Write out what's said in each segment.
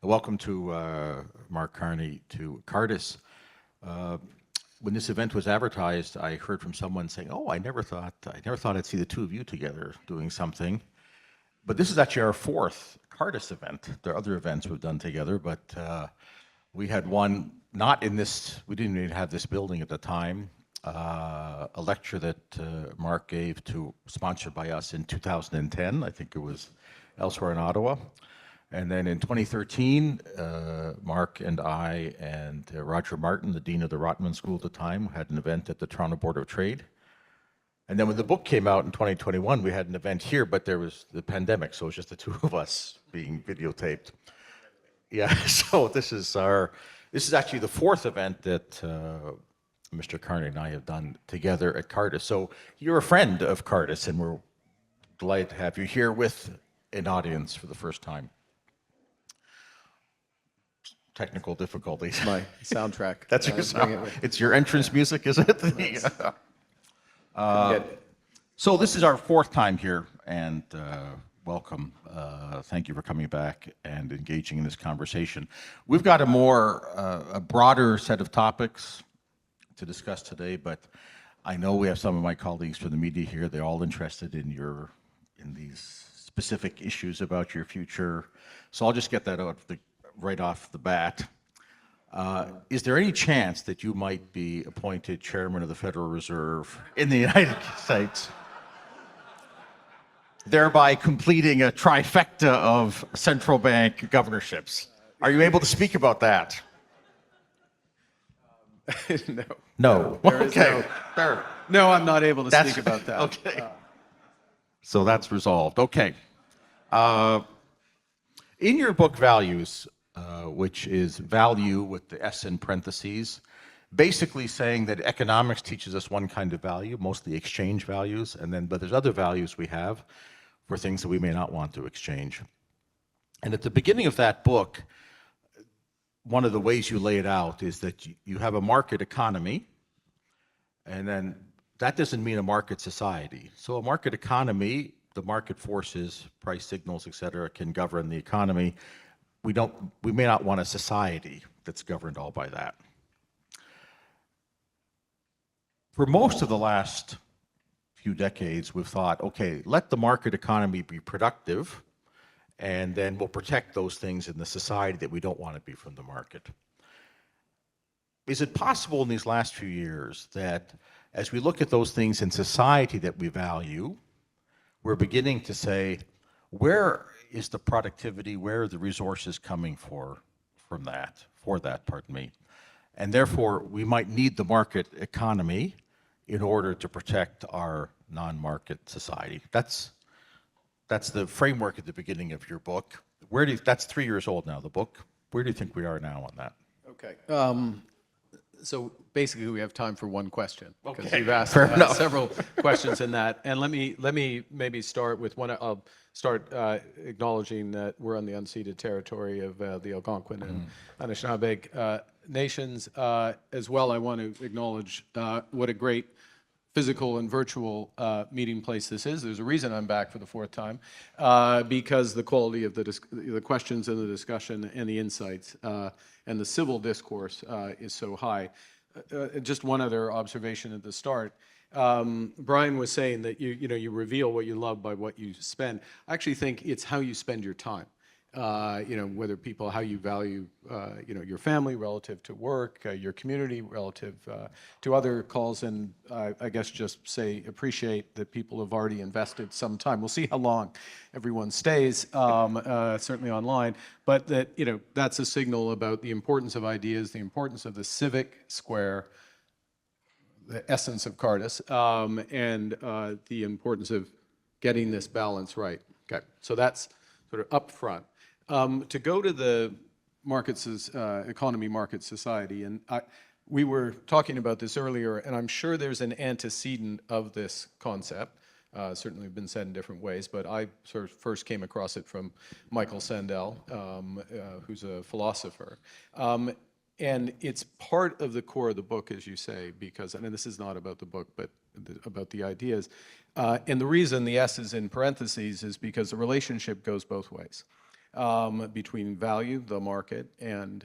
Welcome to Mark Carney to Cardus. When this event was advertised, I heard from someone saying, "Oh, I never thought I'd see the two of you together doing something." But this is actually our fourth Cardus event. There are other events we've done together, but we had one not in this. We didn't even have this building at the time. A lecture that Mark gave sponsored by us in 2010. I think it was elsewhere in Ottawa. And then in 2013, Mark and I and Roger Martin, the dean of the Rotman School at the time, had an event at the Toronto Board of Trade. And then when the book came out in 2021, we had an event here, but there was the pandemic, so it was just the two of us being videotaped. Yeah, so this is actually the fourth event that Mr. Carney and I have done together at Cardus. So you're a friend of Cardus, and we're delighted to have you here with an audience for the first time. Technical difficulties. My soundtrack. That's your sound. It's your entrance music, is it? So this is our fourth time here, and welcome. Thank you for coming back and engaging in this conversation. We've got a broader set of topics to discuss today, but I know we have some of my colleagues from the media here. They're all interested in these specific issues about your future. So I'll just get that out right off the bat. Is there any chance that you might be appointed chairman of the Federal Reserve in the United States, thereby completing a trifecta of central bank governorships? Are you able to speak about that? No. No. Okay. No, I'm not able to speak about that. Okay. So that's resolved. Okay. In your book, Values, which is value with the S in parentheses, basically saying that economics teaches us one kind of value, mostly exchange values, but there's other values we have for things that we may not want to exchange. And at the beginning of that book, one of the ways you lay it out is that you have a market economy, and then that doesn't mean a market society. So a market economy, the market forces, price signals, et cetera, can govern the economy. We may not want a society that's governed all by that. For most of the last few decades, we've thought, okay, let the market economy be productive, and then we'll protect those things in the society that we don't want to be from the market. Is it possible in these last few years that as we look at those things in society that we value, we're beginning to say, where is the productivity, where are the resources coming for that, and therefore we might need the market economy in order to protect our non-market society. That's the framework at the beginning of your book. That's 3 years old now, the book. Where do you think we are now on that? Okay. So basically, we have time for one question because Okay. you've asked several questions in that. And let me maybe start with one. I'll start acknowledging that we're on the unceded territory of the Algonquin and Anishinaabe nations. As well, I want to acknowledge what a great physical and virtual meeting place this is. There's a reason I'm back for the fourth time, because the quality of the questions and the discussion and the insights and the civil discourse is so high. Just one other observation at the start. Brian was saying that you reveal what you love by what you spend. I actually think it's how you spend your time. Whether how you value, your family relative to work, your community relative to other calls, and I guess just appreciate that people have already invested some time. We'll see how long everyone stays, certainly online, but that's a signal about the importance of ideas, the importance of the civic square, the essence of Cardus, and the importance of getting this balance right. Okay, so that's sort of up front. To go to the economy market society, and we were talking about this earlier, and I'm sure there's an antecedent of this concept. Certainly been said in different ways, but I sort of first came across it from Michael Sandel, who's a philosopher. And it's part of the core of the book, as you say, because, and this is not about the book, but about the ideas. And the reason the S is in parentheses is because the relationship goes both ways. between value, the market, and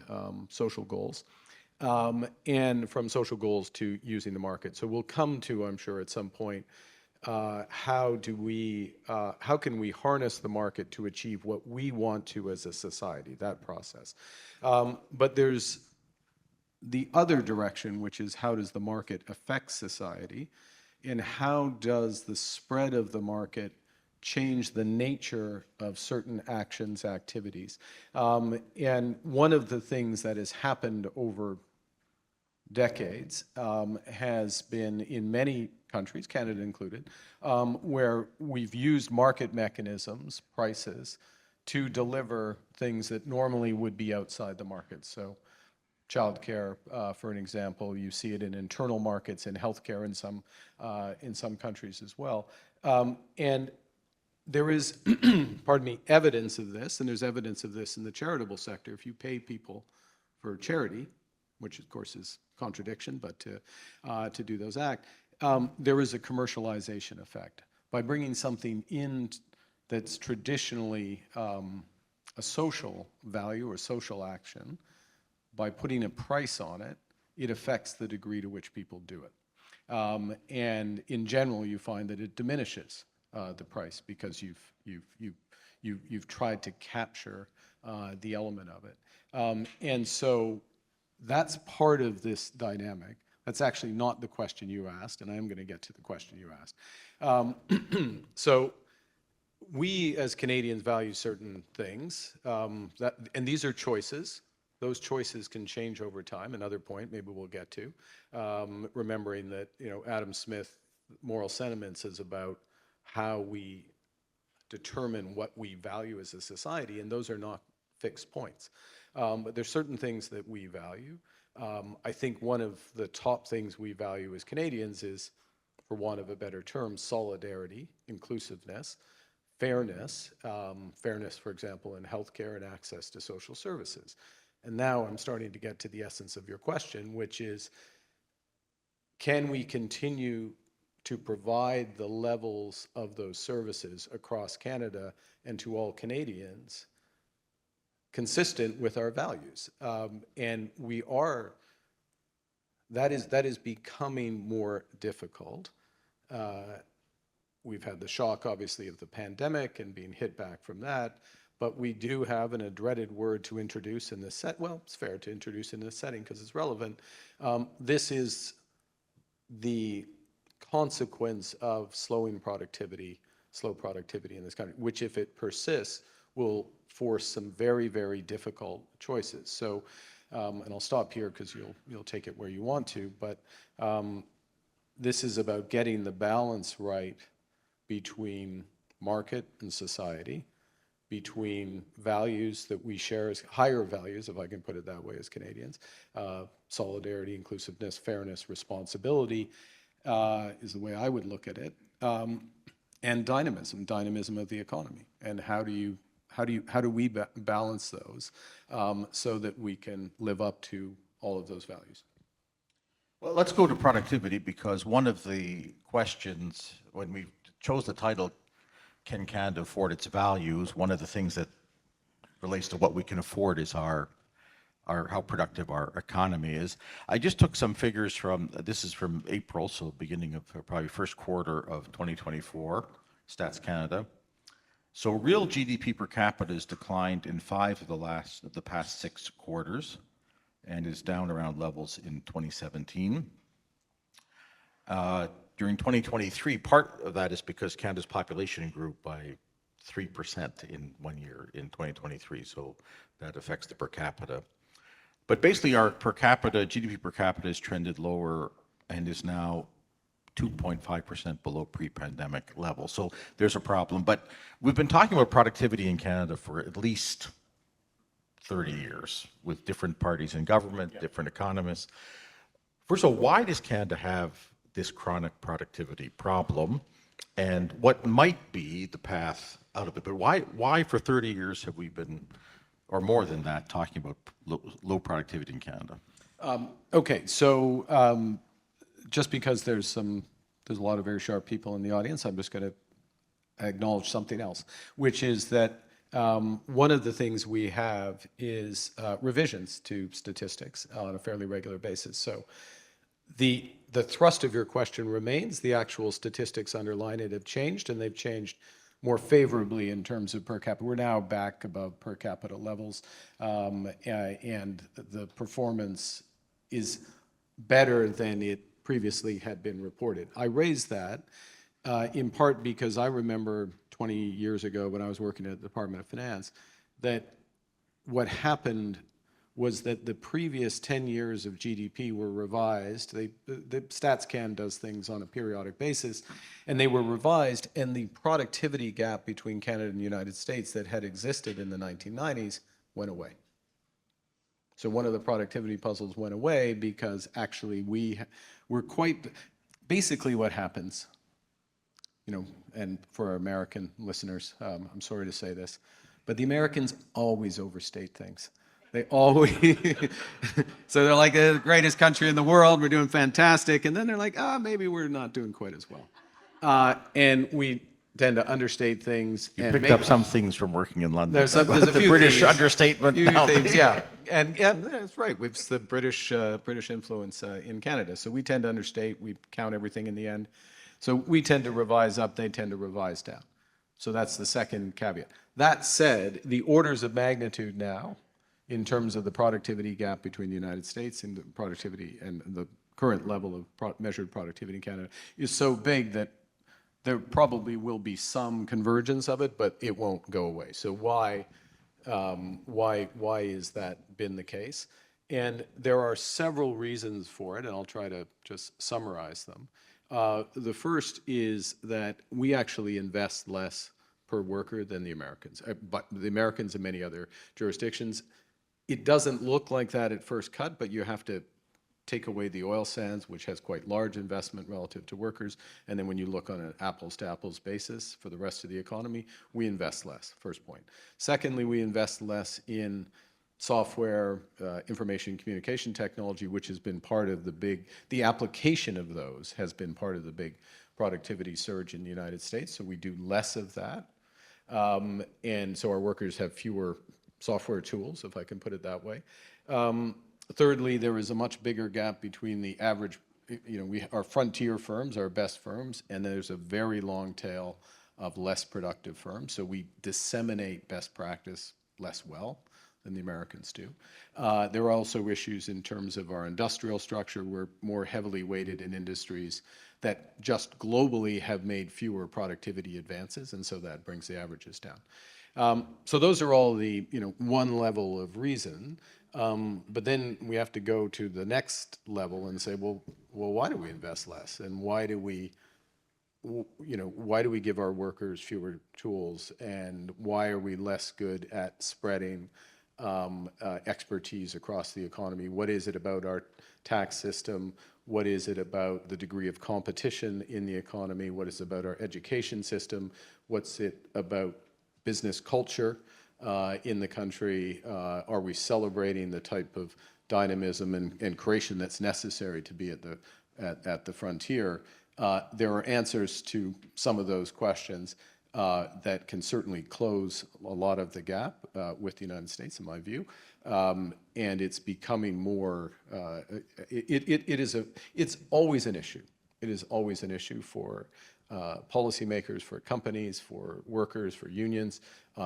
social goals. And from social goals to using the market. So we'll come to, I'm sure, at some point, how can we harness the market to achieve what we want to as a society, that process. But there's the other direction, which is how does the market affect society, and how does the spread of the market change the nature of certain actions, activities. And one of the things that has happened over decades has been in many countries, Canada included, where we've used market mechanisms, prices, to deliver things that normally would be outside the market. So childcare, for an example, you see it in internal markets, in healthcare in some countries as well. And there is, pardon me, evidence of this, and there's evidence of this in the charitable sector. If you pay people for charity, which of course is contradiction, but to do those acts, there is a commercialization effect. By bringing something in that's traditionally a social value or social action, by putting a price on it, it affects the degree to which people do it. And in general, you find that it diminishes the price because you've tried to capture the element of it. And so that's part of this dynamic. That's actually not the question you asked, and I am going to get to the question you asked. So we as Canadians value certain things, and these are choices. Those choices can change over time. Another point maybe we'll get to, remembering that Adam Smith, moral sentiments is about how we determine what we value as a society, and those are not fixed points. But there's certain things that we value. I think one of the top things we value as Canadians is, for want of a better term, solidarity, inclusiveness, fairness, for example, in healthcare and access to social services. And now I'm starting to get to the essence of your question, which is, can we continue to provide the levels of those services across Canada and to all Canadians consistent with our values? And that is becoming more difficult. We've had the shock, obviously, of the pandemic and being hit back from that, but we do have a dreaded word to introduce in this set. Well, it's fair to introduce in this setting because it's relevant. This is the consequence of slow productivity in this country, which, if it persists, will force some very, very difficult choices. So, and I'll stop here because you'll take it where you want to, but this is about getting the balance right between market and society, between values that we share as higher values, if I can put it that way, as Canadians, solidarity, inclusiveness, fairness, responsibility is the way I would look at it, and dynamism of the economy, and how do we balance those so that we can live up to all of those values? Well, let's go to productivity, because one of the questions when we chose the title, Can Canada Afford Its Values? One of the things that relates to what we can afford is how productive our economy is. I just took some figures this is from April, so beginning of probably first quarter of 2024, Stats Canada. So real GDP per capita has declined in 5 of the past 6 quarters and is down around levels in 2017. During 2023, part of that is because Canada's population grew by 3% in 1 year in 2023, so that affects the per capita. But basically our GDP per capita has trended lower and is now 2.5% below pre-pandemic levels. So there's a problem. But we've been talking about productivity in Canada for at least 30 years with different parties in government, different economists. First of all, why does Canada have this chronic productivity problem? And what might be the path out of it? But why for 30 years have we been, or more than that, talking about low productivity in Canada? Okay, so just because there's a lot of very sharp people in the audience, I'm just going to acknowledge something else, which is that One of the things we have is revisions to statistics on a fairly regular basis. So the thrust of your question remains. The actual statistics underlying it have changed, and they've changed more favorably in terms of per capita. We're now back above per capita levels, and the performance is better than it previously had been reported. I raise that in part because I remember 20 years ago when I was working at the Department of Finance that what happened was that the previous 10 years of GDP were revised. The StatsCan does things on a periodic basis, and they were revised, and the productivity gap between Canada and the United States that had existed in the 1990s went away. So one of the productivity puzzles went away because actually we're quite, basically what happens, and for our American listeners, I'm sorry to say this, but the Americans always overstate things. They always, so they're like the greatest country in the world, we're doing fantastic, and then they're like, maybe we're not doing quite as well. And we tend to understate things. You picked up some things from working in London. There's a the few British things, understatement. yeah. And that's right. It's the British influence in Canada. So we tend to understate. We count everything in the end. So we tend to revise up. They tend to revise down. So that's the second caveat. That said, the orders of magnitude now, in terms of the productivity gap between the United States and the productivity and the current level of measured productivity in Canada, is so big that there probably will be some convergence of it, but it won't go away. So why is that been the case? And there are several reasons for it, and I'll try to just summarize them. The first is that we actually invest less per worker than the Americans, but the Americans and many other jurisdictions. It doesn't look like that at first cut, but you have to take away the oil sands, which has quite large investment relative to workers. And then when you look on an apples to apples basis for the rest of the economy, we invest less, first point. Secondly, we invest less in software, information communication technology, which has been part of the application of those has been part of the big productivity surge in the United States. So we do less of that. And so our workers have fewer software tools, if I can put it that way. Thirdly, there is a much bigger gap between the average, our frontier firms, our best firms, and there's a very long tail of less productive firms. So we disseminate best practice less well than the Americans do. There are also issues in terms of our industrial structure. We're more heavily weighted in industries that just globally have made fewer productivity advances, and so that brings the averages down. So those are all the one level of reason, but then we have to go to the next level and say, well, why do we invest less, and why do we give our workers fewer tools, and why are we less good at spreading expertise across the economy? What is it about our tax system? What is it about the degree of competition in the economy? What is it about our education system? What's it about business culture in the country? Are we celebrating the type of dynamism and creation that's necessary to be at the frontier? There are answers to some of those questions that can certainly close a lot of the gap with the United States, in my view. And it's becoming more, it's always an issue. It is always an issue for policymakers, for companies, for workers, for unions,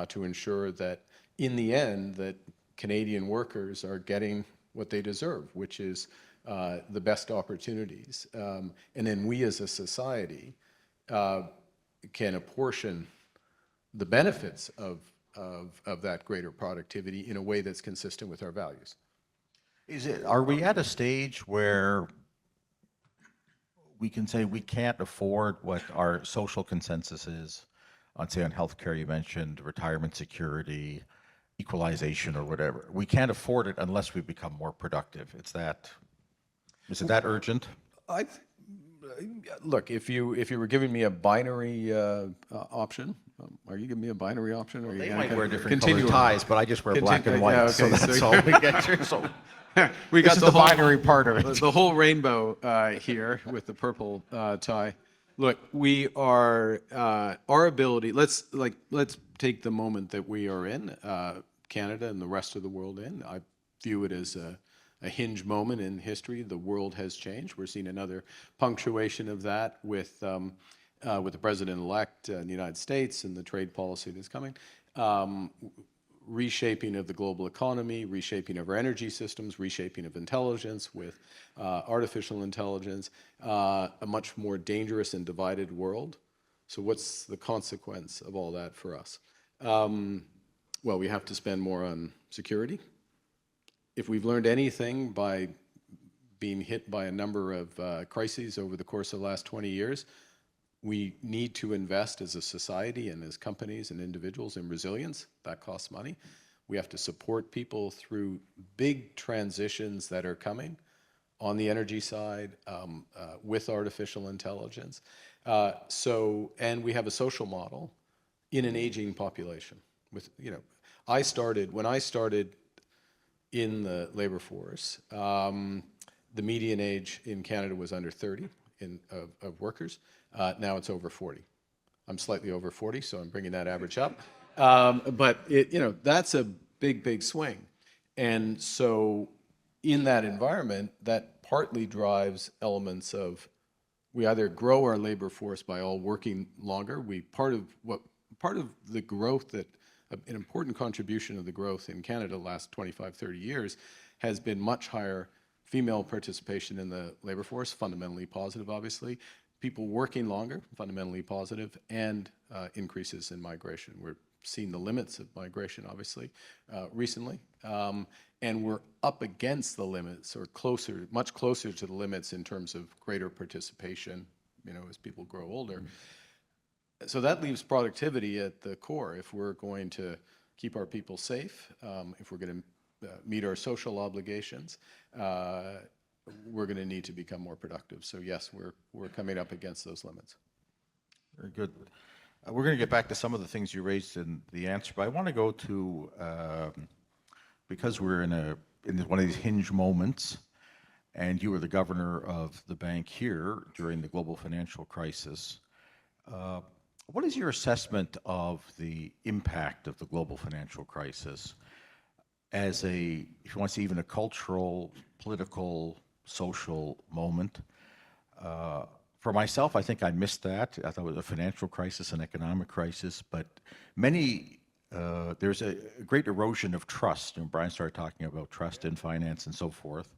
to ensure that in the end that Canadian workers are getting what they deserve, which is the best opportunities. And then we as a society can apportion the benefits of that greater productivity in a way that's consistent with our values. Are we at a stage where we can say we can't afford what our social consensus is on, say, on healthcare? You mentioned retirement security, equalization, or whatever. We can't afford it unless we become more productive. Is it that urgent? Look, if you were giving me a binary option, are you giving me a binary option? Or Well, are you they might wear different continue colored ties, but I just wear black and white, yeah, okay, so that's all we get here. So we got this is the binary part of it. The whole rainbow here with the purple tie. Look, we are our ability. Let's take the moment that we are in, Canada and the rest of the world in. I view it as a hinge moment in history. The world has changed. We're seeing another punctuation of that with the president-elect in the United States and the trade policy that's coming. Reshaping of the global economy, reshaping of our energy systems, reshaping of intelligence with artificial intelligence, a much more dangerous and divided world. So what's the consequence of all that for us? Well, we have to spend more on security. If we've learned anything by being hit by a number of crises over the course of the last 20 years, we need to invest as a society and as companies and individuals in resilience. That costs money. We have to support people through big transitions that are coming on the energy side with artificial intelligence. And we have a social model in an aging population. When I started in the labor force, the median age in Canada was under 30 of workers. Now it's over 40. I'm slightly over 40, so I'm bringing that average up. But that's a big swing. And so in that environment, that partly drives elements of we either grow our labor force by all working longer. Part of the growth that an important contribution of the growth in Canada the last 25, 30 years has been much higher female participation in the labor force, fundamentally positive, obviously. People working longer, fundamentally positive, and increases in migration. We're seeing the limits of migration, obviously, recently. And we're up against the limits, or much closer to the limits in terms of greater participation, as people grow older. So that leaves productivity at the core. If we're going to keep our people safe, if we're going to meet our social obligations, we're going to need to become more productive. So yes, we're coming up against those limits. Very good. We're going to get back to some of the things you raised in the answer, but I want to go to, because we're in one of these hinge moments, and you were the governor of the bank here during the global financial crisis. What is your assessment of the impact of the global financial crisis as if you want to say, even a cultural, political, social moment? For myself, I think I missed that. I thought it was a financial crisis, an economic crisis, but there's a great erosion of trust. Brian started talking about trust in finance and so forth,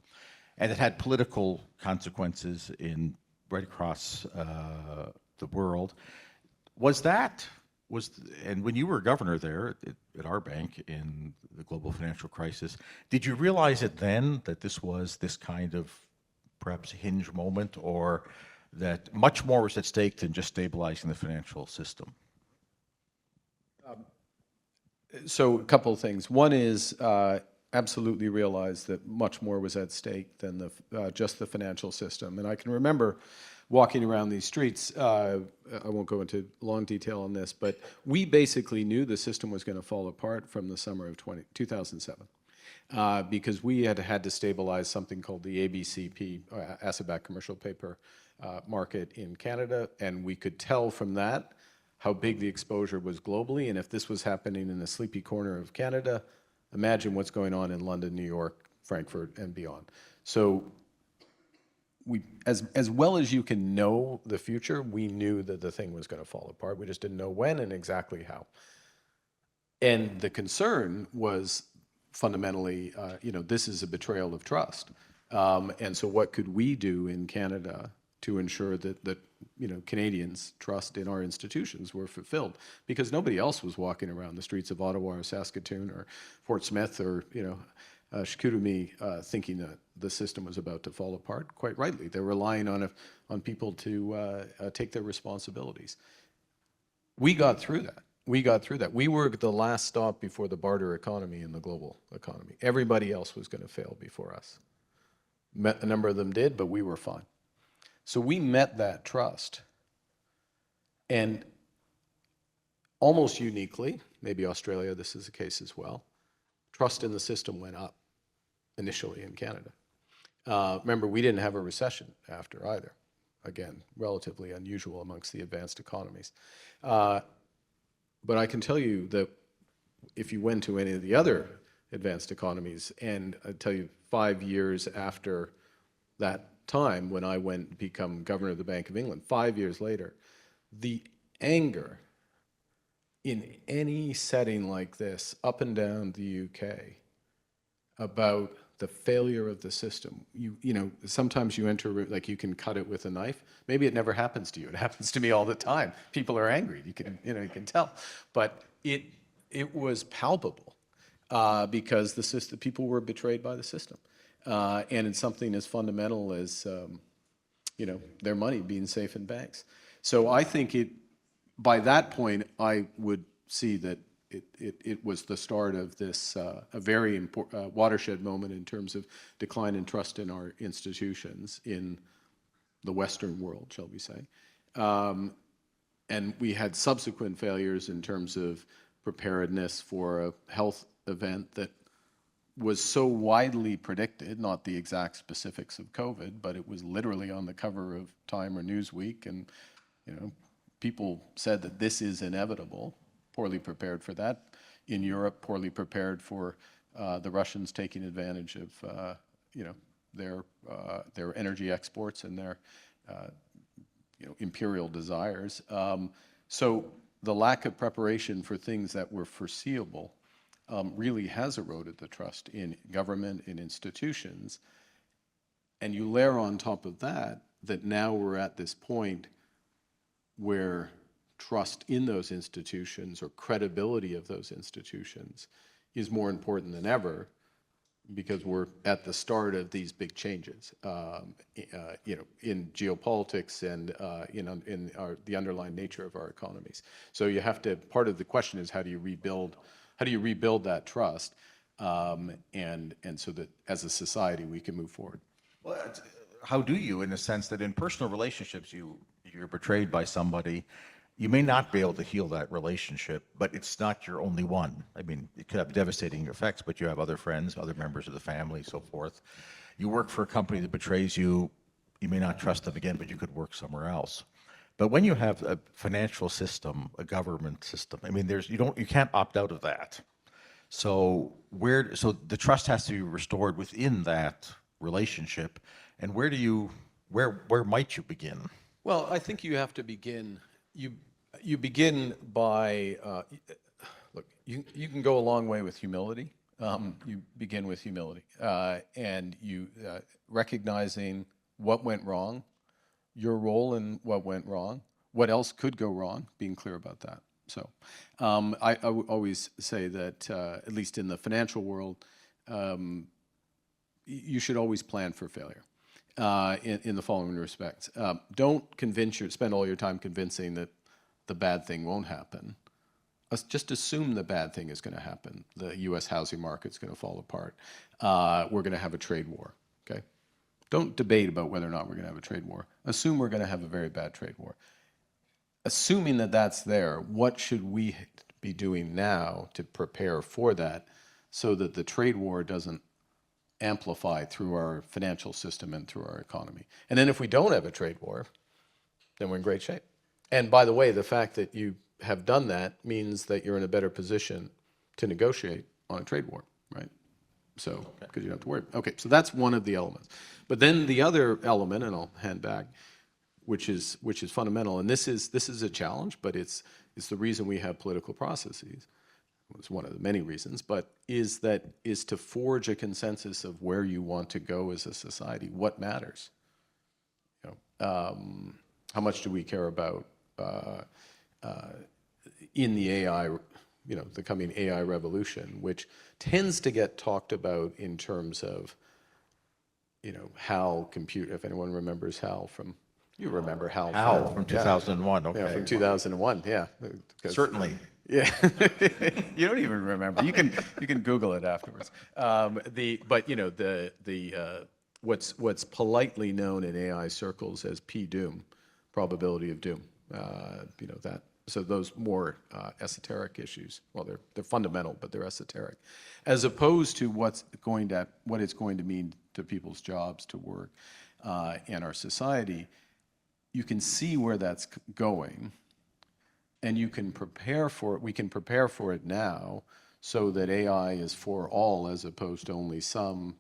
and it had political consequences right across the world. And when you were governor there at our bank in the global financial crisis, did you realize it then that this was this kind of perhaps hinge moment, or that much more was at stake than just stabilizing the financial system? So a couple of things. One is absolutely realize that much more was at stake than just the financial system. And I can remember walking around these streets. I won't go into long detail on this, but we basically knew the system was going to fall apart from the summer of 2007. Because we had to stabilize something called the ABCP, asset-backed commercial paper market in Canada, and we could tell from that how big the exposure was globally, and if this was happening in a sleepy corner of Canada, imagine what's going on in London, New York, Frankfurt, and beyond. So as well as you can know the future, we knew that the thing was going to fall apart. We just didn't know when and exactly how. And the concern was fundamentally, this is a betrayal of trust. And so what could we do in Canada to ensure that Canadians' trust in our institutions were fulfilled? Because nobody else was walking around the streets of Ottawa or Saskatoon or Fort Smith or, Chicoutimi thinking that the system was about to fall apart. Quite rightly, they're relying on people to take their responsibilities. We got through that. We were the last stop before the barter economy in the global economy. Everybody else was going to fail before us. A number of them did, but we were fine. So we met that trust. And almost uniquely, maybe Australia, this is the case as well, trust in the system went up initially in Canada. Remember, we didn't have a recession after either. again, relatively unusual amongst the advanced economies. But I can tell you that if you went to any of the other advanced economies, and I tell you 5 years after that time when I went to become governor of the Bank of England, 5 years later, the anger in any setting like this, up and down the UK, about the failure of the system. You know, sometimes you enter, like you can cut it with a knife. Maybe it never happens to you. It happens to me all the time. People are angry. You can tell. But it was palpable because the system, people were betrayed by the system. And it's something as fundamental as, their money being safe in banks. So I think by that point, I would see that it was the start of this a very important watershed moment in terms of decline in trust in our institutions in the Western world, shall we say. And we had subsequent failures in terms of preparedness for a health event that was so widely predicted, not the exact specifics of COVID, but it was literally on the cover of Time or Newsweek, and people said that this is inevitable. Poorly prepared for that. In Europe, poorly prepared for the Russians taking advantage of their energy exports and their imperial desires. So the lack of preparation for things that were foreseeable really has eroded the trust in government, in institutions. And you layer on top of that now we're at this point where trust in those institutions or credibility of those institutions is more important than ever, because we're at the start of these big changes, in geopolitics and in the underlying nature of our economies. So you have to. Part of the question is how do you rebuild that trust, and so that as a society we can move forward. Well, how do you, in the sense that in personal relationships you're betrayed by somebody. You may not be able to heal that relationship, but it's not your only one. I mean, it could have devastating effects, but you have other friends, other members of the family, so forth. You work for a company that betrays you, you may not trust them again, but you could work somewhere else. But when you have a financial system, a government system, I mean, you can't opt out of that. So the trust has to be restored within that relationship, and where might you begin? Well, I think you have to begin. You begin by look. You can go a long way with humility. You begin with humility, and you recognizing what went wrong, your role in what went wrong, what else could go wrong. Being clear about that. So, I always say that at least in the financial world, you should always plan for failure. In the following respects, don't spend all your time convincing that the bad thing won't happen. Just assume the bad thing is going to happen. The U.S. housing market's going to fall apart. We're going to have a trade war. Okay, don't debate about whether or not we're going to have a trade war. Assume we're going to have a very bad trade war. Assuming that that's there, what should we be doing now to prepare for that, so that the trade war doesn't amplify through our financial system and through our economy? And then if we don't have a trade war, then we're in great shape. And by the way, the fact that you have done that means that you're in a better position to negotiate on a trade war, right? So, because you don't have to worry. Okay, so that's one of the elements. But then the other element, and I'll hand back, which is fundamental, and this is a challenge, but it's the reason we have political processes. It's one of the many reasons, but is to forge a consensus of where you want to go as a society. What matters? How much do we care about in the AI, the coming AI revolution, which tends to get talked about in terms of, HAL compute. If anyone remembers HAL from. You remember HAL? HAL from 2001. Okay. Yeah, from 2001. Yeah. Certainly. Yeah, you don't even remember. You can Google it afterwards. What's politely known in AI circles as P-doom, probability of doom. That. So those more esoteric issues. Well, they're fundamental, but they're esoteric, as opposed to what it's going to mean to people's jobs, to work, and our society. you can see where that's going, and you can prepare for it. We can prepare for it now so that AI is for all as opposed to only some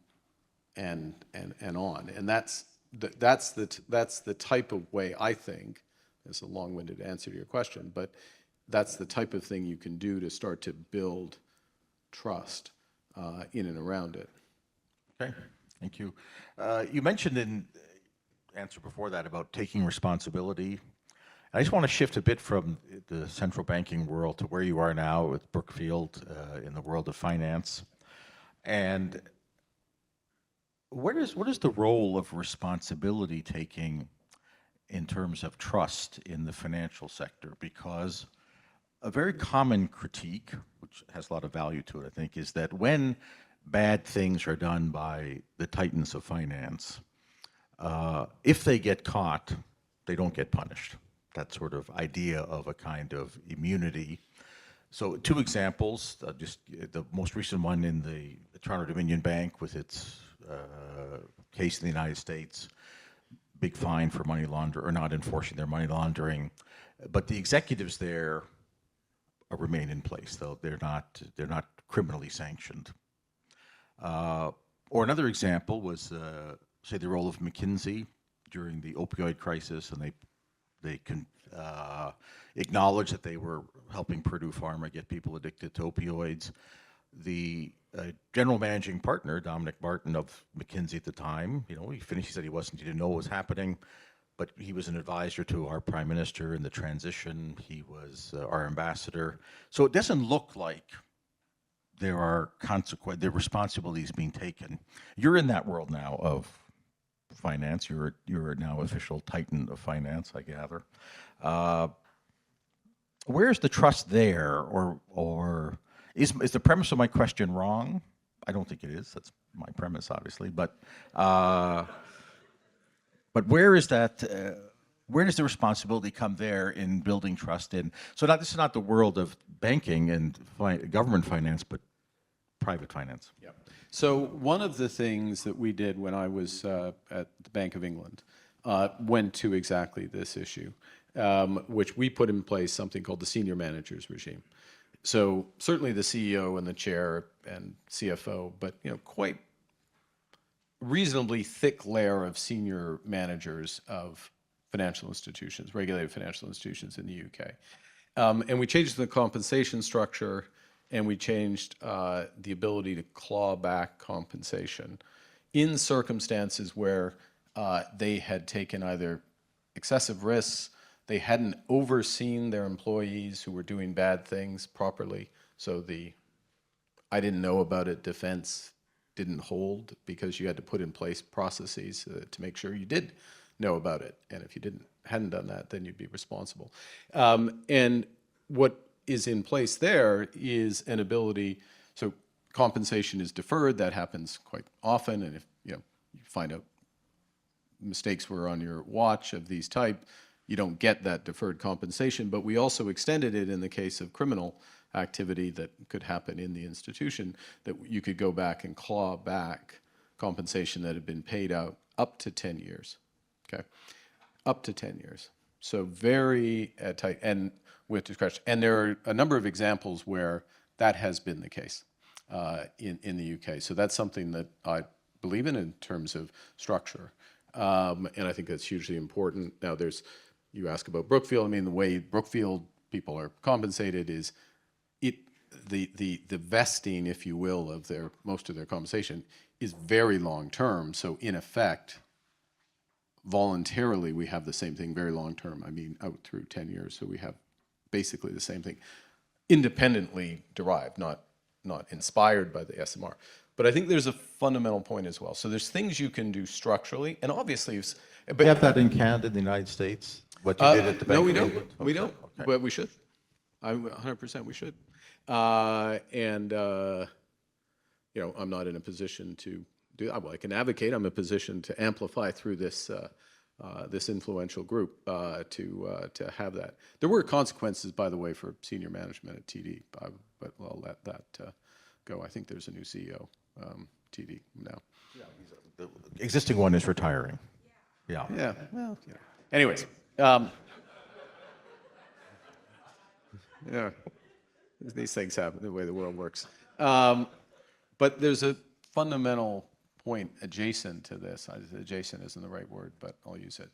and on. And that's the type of way, I think, it's a long-winded answer to your question, but that's the type of thing you can do to start to build trust in and around it. Okay, thank you. You mentioned in answer before that about taking responsibility. I just want to shift a bit from the central banking world to where you are now with Brookfield in the world of finance. And what is the role of responsibility taking in terms of trust in the financial sector? Because a very common critique, which has a lot of value to it, I think, is that when bad things are done by the titans of finance, if they get caught, they don't get punished. That sort of idea of a kind of immunity. So 2 examples, just the most recent one in the Toronto Dominion Bank with its case in the United States, big fine for money laundering, or not enforcing their money laundering. But the executives there remain in place, though they're not criminally sanctioned. Or another example was, say, the role of McKinsey during the opioid crisis, and they can acknowledge that they were helping Purdue Pharma get people addicted to opioids. The general managing partner, Dominic Martin of McKinsey at the time, he said he didn't know what was happening, but he was an advisor to our prime minister in the transition. He was our ambassador. So it doesn't look like there are responsibilities being taken. You're in that world now of finance. You're now official titan of finance, I gather. Where's the trust there, or is the premise of my question wrong? I don't think it is. That's my premise, obviously. But where is that? Where does the responsibility come there in building trust in? So this is not the world of banking and government finance, but private finance. Yeah. So one of the things that we did when I was at the Bank of England went to exactly this issue, which we put in place something called the senior managers regime. So certainly the CEO and the chair and CFO, but quite reasonably thick layer of senior managers of financial institutions, regulated financial institutions in the UK. And we changed the compensation structure, and we changed the ability to claw back compensation in circumstances where they had taken either excessive risks, they hadn't overseen their employees who were doing bad things properly. So I didn't know about it defense didn't hold, because you had to put in place processes to make sure you did know about it. And if you hadn't done that, then you'd be responsible. And what is in place there is an ability, so compensation is deferred. That happens quite often. And if you find out mistakes were on your watch of these type, you don't get that deferred compensation. But we also extended it in the case of criminal activity that could happen in the institution, that you could go back and claw back compensation that had been paid out up to 10 years. Okay, up to 10 years. So very tight and with discretion. And there are a number of examples where that has been the case in the UK. So that's something that I believe in terms of structure. And I think that's hugely important. Now you ask about Brookfield. I mean, the way Brookfield people are compensated is the vesting, if you will, of most of their compensation is very long term. So in effect, voluntarily, we have the same thing very long term. I mean, out through 10 years. So we have basically the same thing, independently derived, not inspired by the SMR. But I think there's a fundamental point as well. So there's things you can do structurally, and obviously, But you have that in Canada, in the United States. What you did at the Bank no, we of don't. England? We don't. Okay. But we should. 100% we should. I'm not in a position to do that. Well, I can advocate. I'm in a position to amplify through this this influential group to have that. There were consequences, by the way, for senior management at TD, but I'll let that go. I think there's a new CEO, TD now. Yeah, the existing one is retiring. Yeah. Yeah. Well, yeah. Anyways. Um, yeah, these things happen the way the world works. But there's a fundamental point adjacent to this. Adjacent isn't the right word, but I'll use it,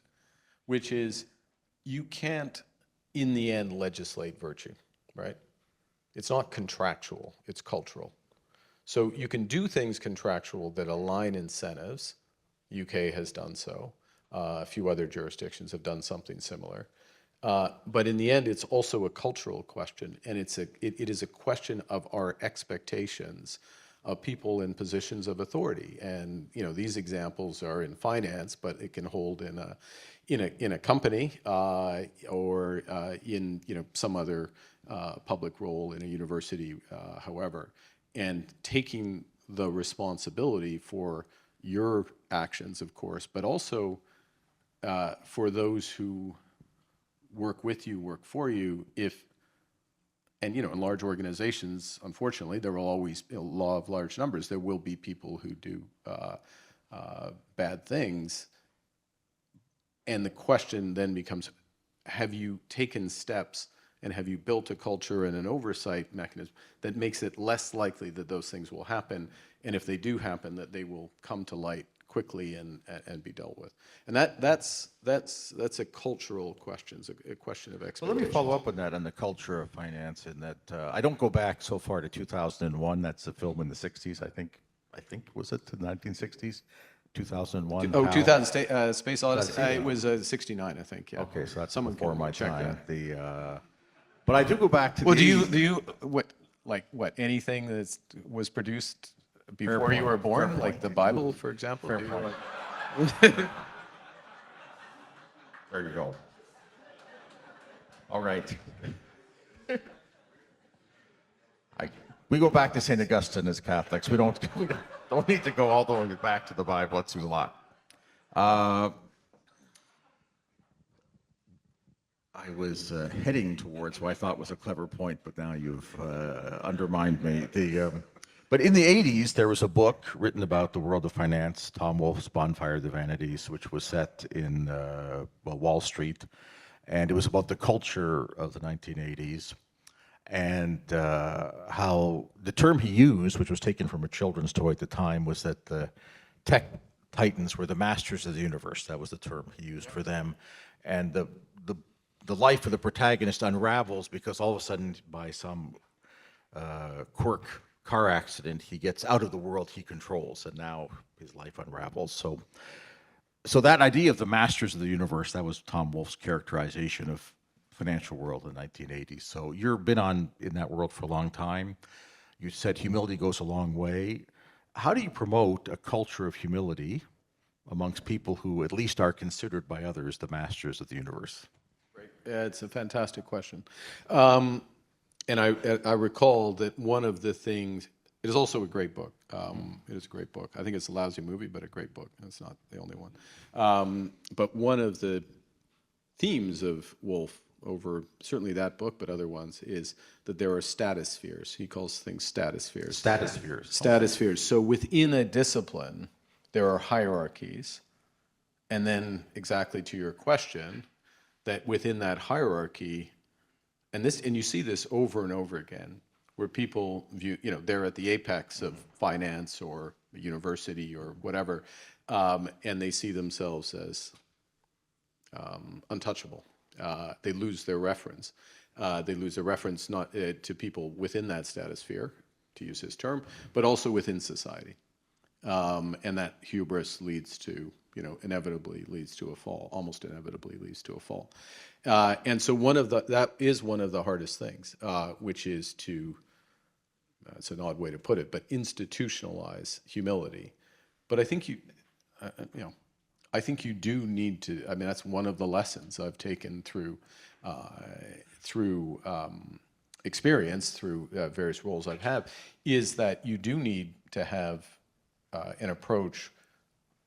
which is you can't, in the end, legislate virtue, right? It's not contractual, it's cultural. So you can do things contractual that align incentives. UK has done so. A few other jurisdictions have done something similar. But in the end, it's also a cultural question, and it is a question of our expectations of people in positions of authority. And these examples are in finance, but it can hold in a company or in some other public role in a university, however, and taking the responsibility for your actions, of course, but also for those who work with you, work for you. And in large organizations, unfortunately, there will always, law of large numbers, there will be people who do bad things. And the question then becomes, have you taken steps and have you built a culture and an oversight mechanism that makes it less likely that those things will happen? And if they do happen, that they will come to light quickly and be dealt with. And that's a cultural question, a question of expectations. Well, let me follow up on that, on the culture of finance, in that I don't go back so far to 2001. That's a film in the 60s, I think was it the 1960s? 2001. Oh, 2000 Space Odyssey. It was 69, I think. Yeah. Okay, so that's Someone before can my check time. that. But I do go back to Well, do you what anything that was produced before you were born, like the Bible, for example? Fair point. There you go. All right. We go back to St. Augustine as Catholics. We don't need to go all the way back to the Bible. That's a lot. I was heading towards what I thought was a clever point, but now you've undermined me. But in the 80s, there was a book written about the world of finance, Tom Wolfe's Bonfire of the Vanities, which was set in Wall Street. And it was about the culture of the 1980s and how the term he used, which was taken from a children's toy at the time, was that the tech titans were the masters of the universe. That was the term he used for them. And the life of the protagonist unravels because all of a sudden, by some car accident, he gets out of the world he controls, and now his life unravels. So that idea of the masters of the universe, that was Tom Wolfe's characterization of financial world in the 1980s. So you've been in that world for a long time. You said humility goes a long way. How do you promote a culture of humility amongst people who at least are considered by others the masters of the universe? Yeah, it's a fantastic question. And I recall that one of the things, it is also a great book. It is a great book. I think it's a lousy movie, but a great book. It's not the only one. But one of the themes of Wolfe over certainly that book, but other ones, is that there are statospheres. He calls things statospheres. Statospheres. Statospheres. So within a discipline, there are hierarchies. And then exactly to your question, that within that hierarchy, and you see this over and over again, where people view, they're at the apex of finance or university or whatever, and they see themselves as untouchable. They lose their reference. They lose their reference not to people within that stratosphere, to use his term, but also within society. And that hubris leads to, inevitably leads to a fall, almost inevitably leads to a fall. And so that is one of the hardest things, which is to, it's an odd way to put it, but institutionalize humility. But I think I think you do need to. I mean, that's one of the lessons I've taken through experience, through various roles I've had, is that you do need to have an approach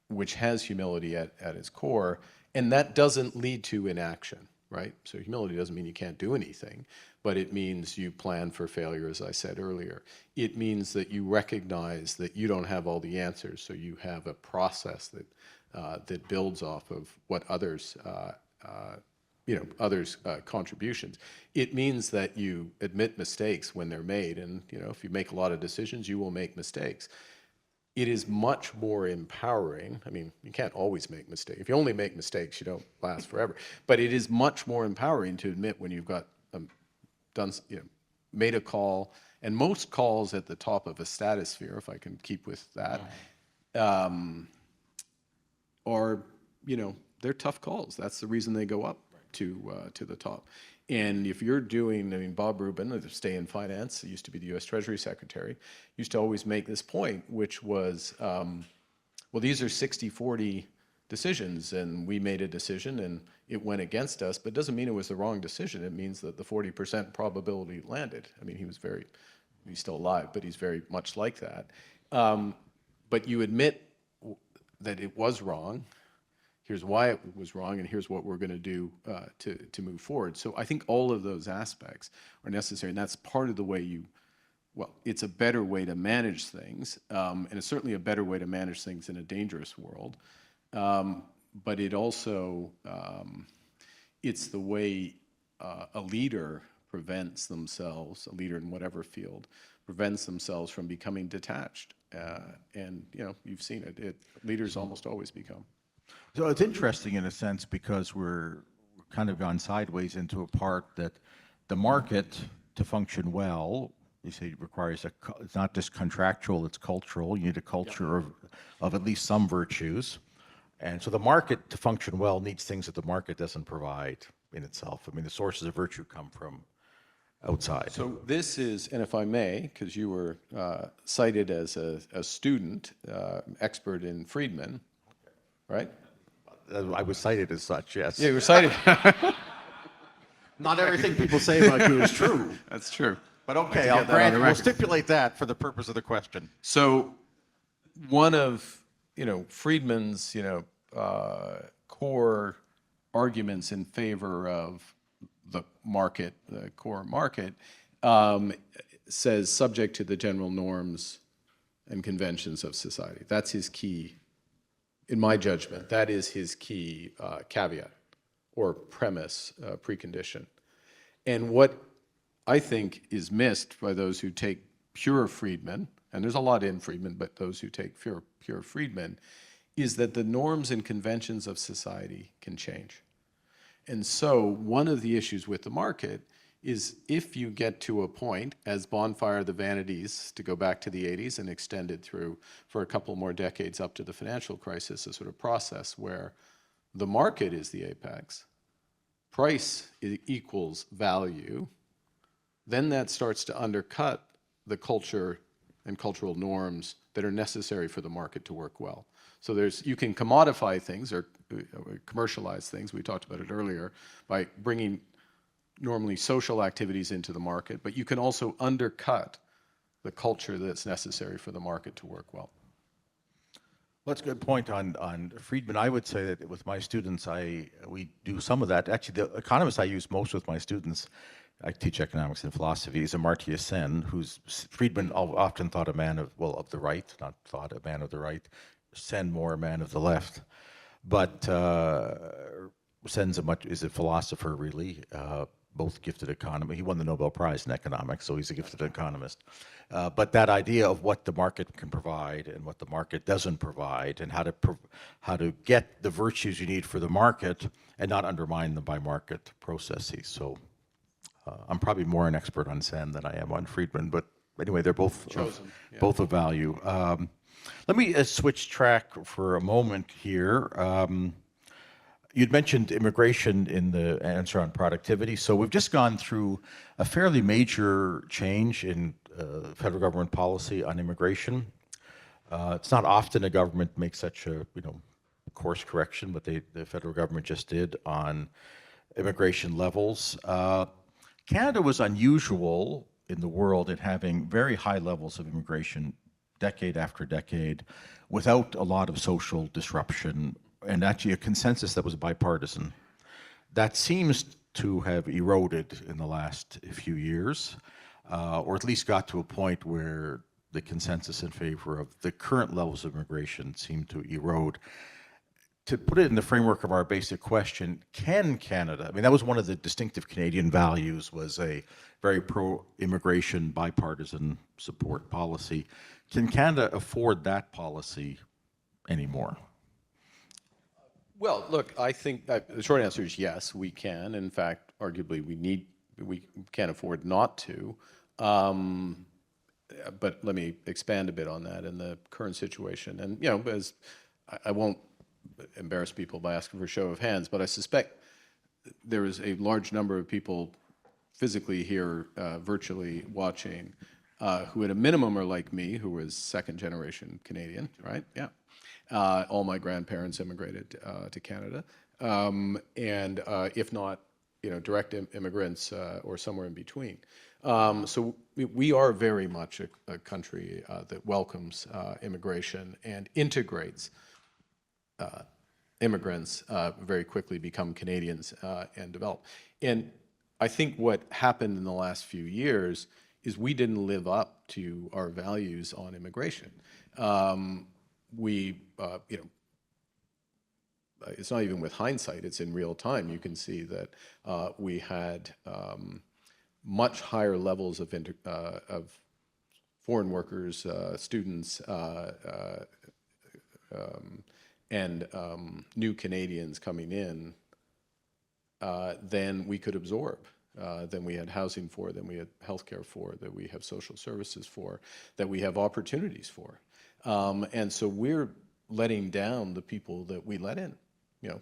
which has humility at its core, and that doesn't lead to inaction, right? So humility doesn't mean you can't do anything, but it means you plan for failure, as I said earlier. It means that you recognize that you don't have all the answers, so you have a process that builds off of what others others' contributions. It means that you admit mistakes when they're made, and if you make a lot of decisions, you will make mistakes. It is much more empowering. I mean, you can't always make mistakes. If you only make mistakes, you don't last forever. But it is much more empowering to admit when you've got done, made a call, and most calls at the top of a stratosphere, if I can keep with that, are, they're tough calls. That's the reason they go up to the top. And if you're doing, I mean, Bob Rubin, of Stay in Finance, he used to be the U.S. Treasury Secretary, used to always make this point, which was, well, these are 60-40 decisions, and we made a decision, and it went against us, but it doesn't mean it was the wrong decision. It means that the 40% probability landed. I mean, he's still alive, but he's very much like that. But you admit that it was wrong. Here's why it was wrong, and here's what we're going to do to move forward. So I think all of those aspects are necessary, and that's part of the way it's a better way to manage things, and it's certainly a better way to manage things in a dangerous world. But it also, it's the way a leader prevents themselves, a leader in whatever field, prevents themselves from becoming detached. And you've seen it. Leaders almost always become. So it's interesting in a sense because we're kind of gone sideways into a part that the market to function well, you say it requires it's not just contractual, it's cultural. You need a culture of at least some virtues. And so the market to function well needs things that the market doesn't provide in itself. I mean, the sources of virtue come from outside. So this is, and if I may, because you were cited as a student, expert in Friedman, right? I was cited as such, yes. Yeah, you were cited. Not everything people say about you is true. That's true. But okay, we'll stipulate that for the purpose of the question. So one of Friedman's core arguments in favor of the market, the core market, says subject to the general norms and conventions of society. That's his key, in my judgment, that is his key caveat or premise, precondition. And what I think is missed by those who take pure Friedman, and there's a lot in Friedman, but those who take pure Friedman, is that the norms and conventions of society can change. And so one of the issues with the market is if you get to a point, as Bonfire of the Vanities, to go back to the 80s and extended through for a couple more decades up to the financial crisis, a sort of process where the market is the apex, price equals value, then that starts to undercut the culture and cultural norms that are necessary for the market to work well. So you can commodify things or commercialize things, we talked about it earlier, by bringing normally social activities into the market, but you can also undercut the culture that's necessary for the market to work well. Well, that's a good point on Friedman. I would say that with my students, we do some of that. Actually, the economist I use most with my students, I teach economics and philosophy, is Amartya Sen, who's Friedman often thought a man of the right, not thought a man of the right, Sen more a man of the left. But Sen's is a philosopher, really, both gifted economist. He won the Nobel Prize in economics, so he's a gifted economist. But that idea of what the market can provide and what the market doesn't provide, and how to get the virtues you need for the market and not undermine them by market processes. So I'm probably more an expert on Sen than I am on Friedman, but anyway, they're both both of value. Let me switch track for a moment here. You'd mentioned immigration in the answer on productivity. So we've just gone through a fairly major change in federal government policy on immigration. It's not often a government makes such a course correction, but the federal government just did on immigration levels. Canada was unusual in the world in having very high levels of immigration decade after decade without a lot of social disruption, and actually a consensus that was bipartisan. That seems to have eroded in the last few years, or at least got to a point where the consensus in favor of the current levels of immigration seemed to erode. to put it in the framework of our basic question, can Canada, I mean, that was one of the distinctive Canadian values, was a very pro-immigration, bipartisan support policy. Can Canada afford that policy anymore? Well, look, I think the short answer is yes, we can. In fact, arguably, we can't afford not to. But let me expand a bit on that in the current situation. And, as I won't embarrass people by asking for a show of hands, but I suspect there is a large number of people physically here, virtually watching, who at a minimum are like me, who was second generation Canadian, right? Yeah. All my grandparents immigrated to Canada. And if not, direct immigrants or somewhere in between. So we are very much a country that welcomes immigration and integrates immigrants very quickly, become Canadians and develop. And I think what happened in the last few years is we didn't live up to our values on immigration. It's not even with hindsight, it's in real time. You can see that we had much higher levels of foreign workers, students, and new Canadians coming in than we could absorb, than we had housing for, than we had healthcare for, that we have social services for, that we have opportunities for. And so we're letting down the people that we let in,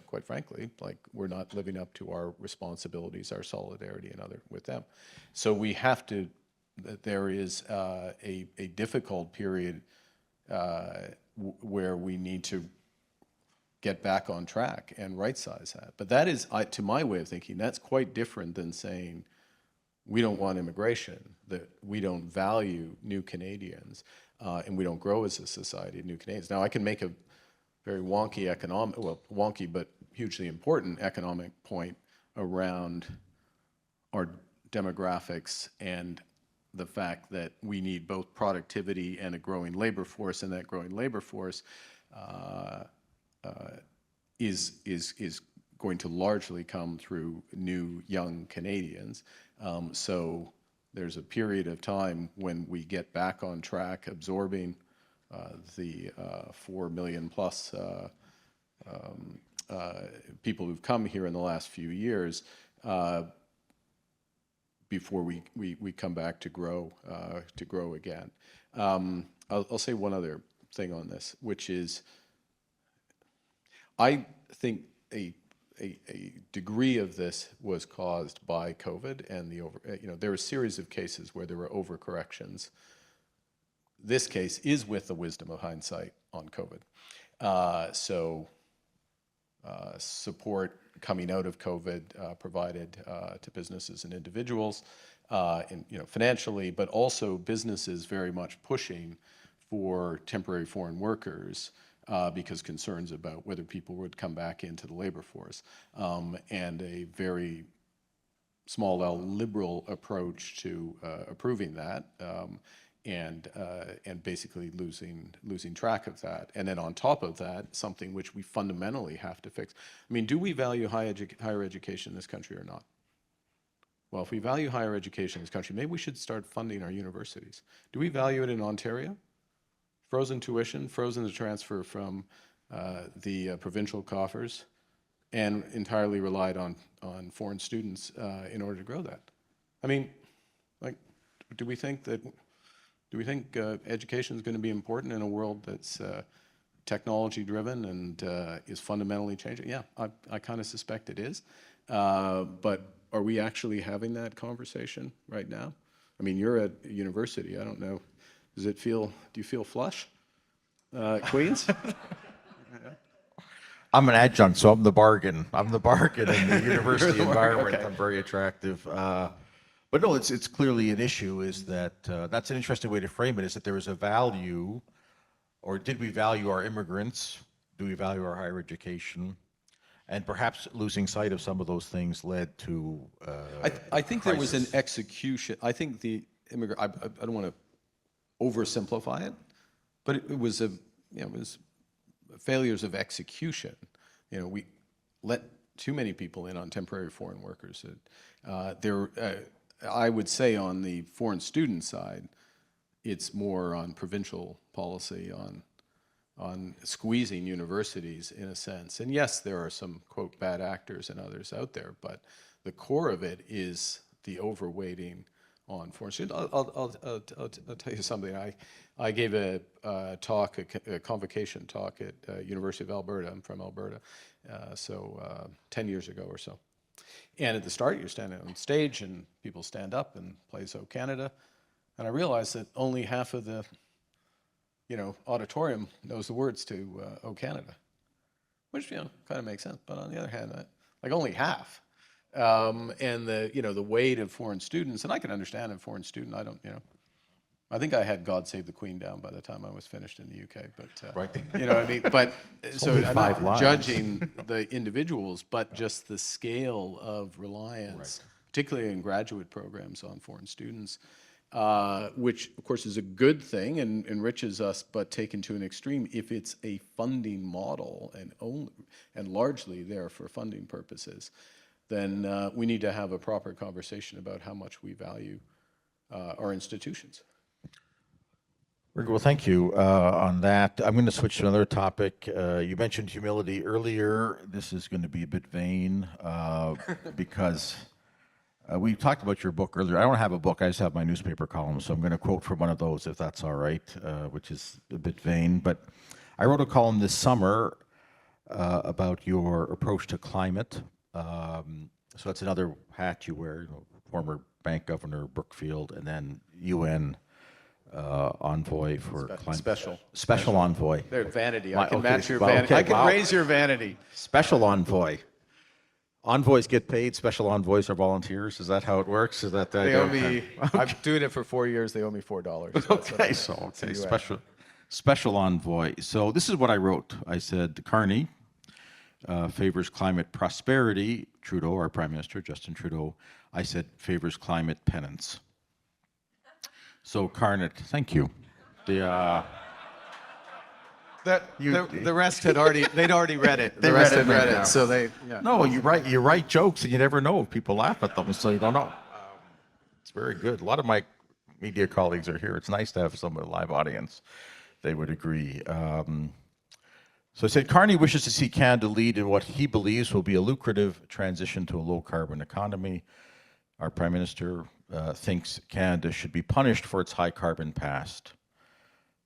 quite frankly. Like, we're not living up to our responsibilities, our solidarity and with them. So we have to, there is a difficult period where we need to get back on track and right-size that. But that is, to my way of thinking, that's quite different than saying we don't want immigration, that we don't value new Canadians, and we don't grow as a society of new Canadians. Now, I can make a very wonky wonky but hugely important economic point around our demographics and the fact that we need both productivity and a growing labor force, and that growing labor force is going to largely come through new young Canadians. So there's a period of time when we get back on track, absorbing the 4 million plus people who've come here in the last few years, before we come back to grow again. I'll say one other thing on this, which is, I think a degree of this was caused by COVID and there were a series of cases where there were overcorrections. This case is with the wisdom of hindsight on COVID. Support coming out of COVID provided to businesses and individuals, financially, but also businesses very much pushing for temporary foreign workers because concerns about whether people would come back into the labor force, and a very small L liberal approach to approving that, and basically losing track of that. And then on top of that, something which we fundamentally have to fix. I mean, do we value higher education in this country or not? Well, if we value higher education in this country, maybe we should start funding our universities. Do we value it in Ontario? Frozen tuition, frozen the transfer from the provincial coffers, and entirely relied on foreign students in order to grow that. I mean, like, do we think education is going to be important in a world that's technology driven and is fundamentally changing? Yeah, I kind of suspect it is. But are we actually having that conversation right now? I mean, you're at university. I don't know. Do you feel flush, Queens? I'm an adjunct, so I'm the bargain. I'm the bargain in the university environment. Okay. I'm very attractive. But no, it's clearly an issue, is that that's an interesting way to frame it, is that there is a value, or did we value our immigrants? Do we value our higher education? And perhaps losing sight of some of those things led to I think there was an crisis. execution. I think the immigrant, I don't want to oversimplify it, but it was failures of execution we let too many people in on temporary foreign workers. I would say on the foreign student side, it's more on provincial policy, on squeezing universities in a sense. And yes, there are some, quote, bad actors and others out there, but the core of it is the overweighting on foreign students. I'll tell you something. I gave a talk, a convocation talk at University of Alberta. I'm from Alberta, 10 years ago or so. And at the start, you're standing on stage, and people stand up and plays "O Canada," and I realized that only half of the auditorium knows the words to "O Canada," which kind of makes sense. But on the other hand, like only half. And the weight of foreign students, and I can understand a foreign student. I think I had "God Save the Queen" down by the time I was finished in the UK. But Right. you know what I mean. But so only I'm 5 not lines. judging the individuals, but just the scale of reliance, particularly in graduate programs, on foreign students, which of course is a good thing and enriches us, but taken to an extreme, if it's a funding model and largely there for funding purposes, then we need to have a proper conversation about how much we value our institutions. Very good. Well, thank you on that. I'm going to switch to another topic. You mentioned humility earlier. This is going to be a bit vain because we talked about your book earlier. I don't have a book. I just have my newspaper column, so I'm going to quote from one of those, if that's all right, which is a bit vain. But I wrote a column this summer about your approach to climate. So that's another hat you wear, former bank governor Brookfield, and then UN envoy for climate. Special envoy. There's vanity. My- I can okay, match your well, vanity. okay, I can wow. raise your vanity. Special envoy. Envoys get paid. Special envoys are volunteers. Is that how it works? Is that the They idea? owe me. I'm doing it for 4 years. They owe me $4. Okay, special envoy. So this is what I wrote. I said Carney favors climate prosperity. Trudeau, our Prime Minister, Justin Trudeau, I said favors climate penance. So Carney, thank you. The rest they'd already read it. They the rest read it, had read yeah. it. So yeah. No, you write jokes and you never know if people laugh at them, so you don't know. It's very good. A lot of my media colleagues are here. It's nice to have some live audience. They would agree. So I said, Carney wishes to see Canada lead in what he believes will be a lucrative transition to a low-carbon economy. Our Prime Minister thinks Canada should be punished for its high-carbon past.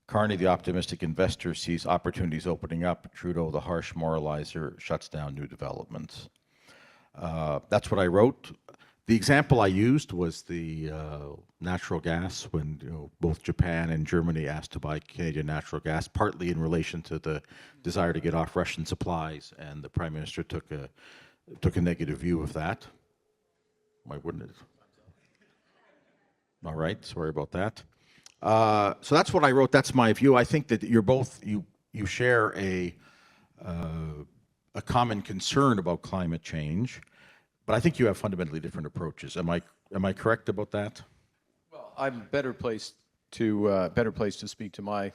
Carney, the optimistic investor, sees opportunities opening up. Trudeau, the harsh moralizer, shuts down new developments. That's what I wrote. The example I used was the natural gas, when both Japan and Germany asked to buy Canadian natural gas, partly in relation to the desire to get off Russian supplies, and the Prime Minister took a negative view of that. Why wouldn't it? All right, sorry about that. So that's what I wrote. That's my view. I think that you share a common concern about climate change, but I think you have fundamentally different approaches. Am I correct about that? Well, I'm better placed to speak to my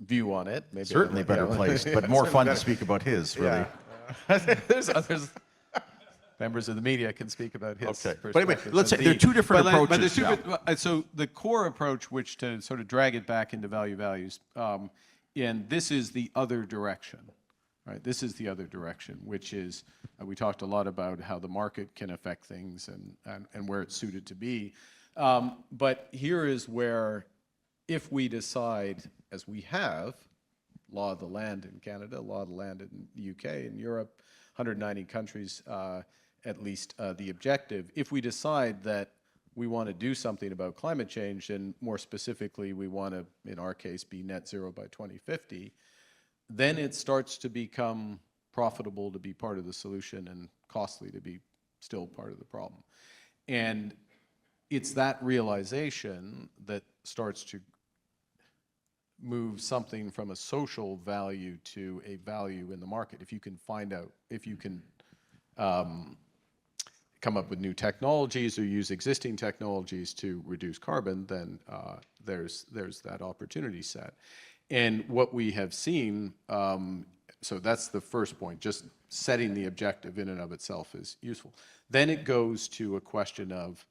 view on it. Maybe Certainly better placed, but more fun to speak about his, really. Yeah. There's others. Members of the media can speak about his perspective. But anyway, let's say there are two different approaches. But there's two, so the core approach, which to sort of drag it back into values, and this is the other direction, right? This is the other direction, which is, we talked a lot about how the market can affect things and where it's suited to be. But here is where, if we decide, as we have, law of the land in Canada, law of the land in the UK, in Europe, 190 countries, at least the objective, if we decide that we want to do something about climate change, and more specifically, we want to, in our case, be net zero by 2050, then it starts to become profitable to be part of the solution and costly to be still part of the problem. And it's that realization that starts to move something from a social value to a value in the market. If you can find out, if you can come up with new technologies or use existing technologies to reduce carbon, then there's that opportunity set. And what we have seen So that's the first point. Just setting the objective in and of itself is useful. Then it goes to a question of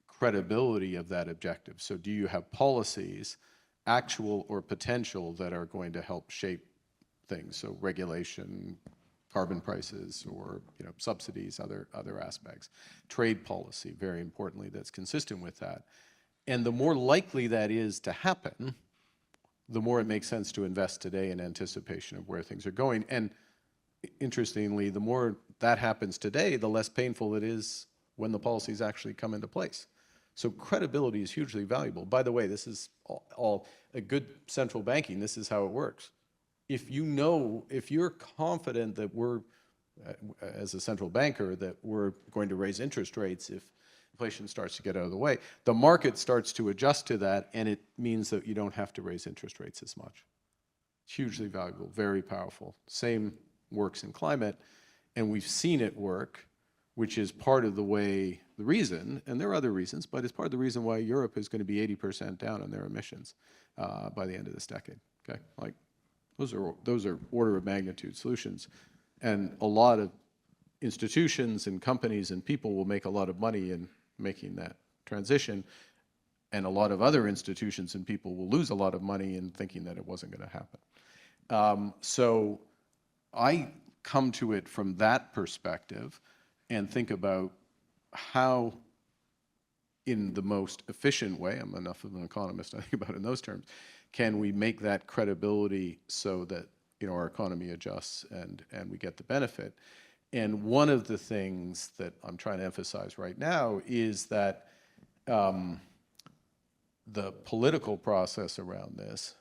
credibility of that objective. So do you have policies, actual or potential, that are going to help shape things? So regulation, carbon prices, or subsidies, other aspects. Trade policy, very importantly, that's consistent with that. And the more likely that is to happen, the more it makes sense to invest today in anticipation of where things are going. And interestingly, the more that happens today, the less painful it is when the policies actually come into place. So credibility is hugely valuable. By the way, this is all a good central banking. This is how it works. If you're confident that we're, as a central banker, that we're going to raise interest rates if inflation starts to get out of the way, the market starts to adjust to that, and it means that you don't have to raise interest rates as much. Hugely valuable, very powerful. Same works in climate, and we've seen it work, which is part of the reason, and there are other reasons, but it's part of the reason why Europe is going to be 80% down on their emissions by the end of this decade. Okay, like those are order of magnitude solutions, and a lot of institutions and companies and people will make a lot of money in making that transition, and a lot of other institutions and people will lose a lot of money in thinking that it wasn't going to happen. So I come to it from that perspective and think about how, in the most efficient way, I'm enough of an economist to think about it in those terms, can we make that credibility so that our economy adjusts and we get the benefit. And one of the things that I'm trying to emphasize right now is that the political process around this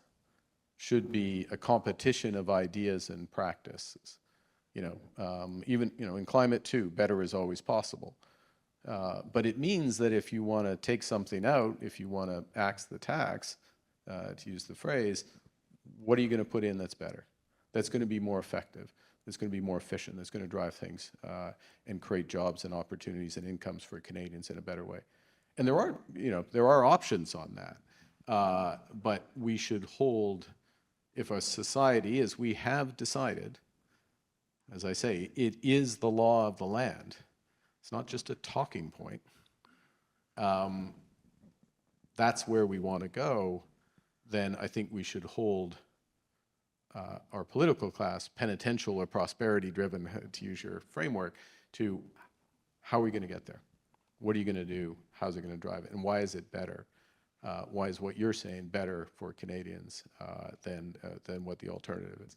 should be a competition of ideas and practices. Even in climate too, better is always possible. But it means that if you want to take something out, if you want to axe the tax, to use the phrase, what are you going to put in that's better? That's going to be more effective. That's going to be more efficient. That's going to drive things and create jobs and opportunities and incomes for Canadians in a better way. And there are options on that. But we should hold, if a society, as we have decided, as I say, it is the law of the land. It's not just a talking point. That's where we want to go. Then I think we should hold our political class, penitential or prosperity-driven, to use your framework, to how are we going to get there? What are you going to do? How's it going to drive it? And why is it better? Why is what you're saying better for Canadians than what the alternative is?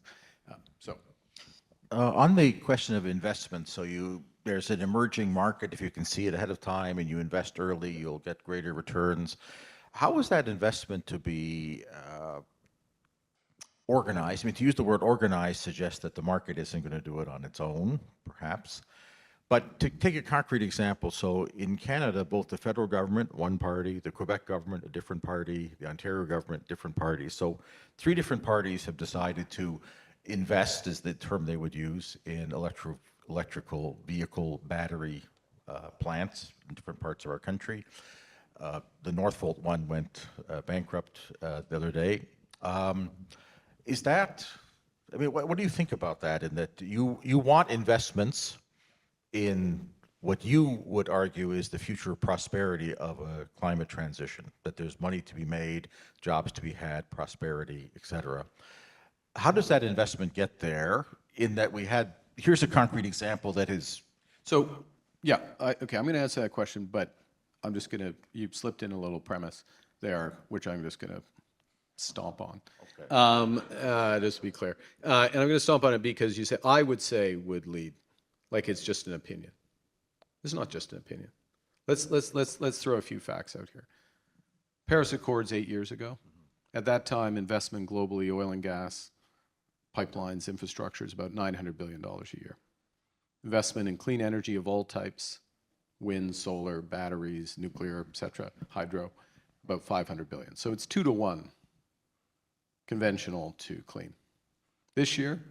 On the question of investment, there's an emerging market. If you can see it ahead of time and you invest early, you'll get greater returns. How is that investment to be organized? I mean, to use the word organized suggests that the market isn't going to do it on its own, perhaps. But to take a concrete example, so in Canada, both the federal government, one party, the Quebec government, a different party, the Ontario government, different parties. So 3 different parties have decided to invest, is the term they would use, in electrical vehicle battery plants in different parts of our country. The Northvolt one went bankrupt the other day. Is that, I mean, what do you think about that? In that you want investments in what you would argue is the future prosperity of a climate transition, that there's money to be made, jobs to be had, prosperity, et cetera. How does that investment get there, in that here's a concrete example that is... So, yeah, okay, I'm going to answer that question, but I'm just going to, you slipped in a little premise there, which I'm just going to stomp on. Okay. Just to be clear. And I'm going to stomp on it because you said, I would say would lead, like it's just an opinion. It's not just an opinion. Let's throw a few facts out here. Paris Accords 8 years ago. At that time, investment globally, oil and gas, pipelines, infrastructure is about $900 billion a year. Investment in clean energy of all types, wind, solar, batteries, nuclear, et cetera, hydro, about $500 billion. So it's 2 to 1, conventional to clean. This year,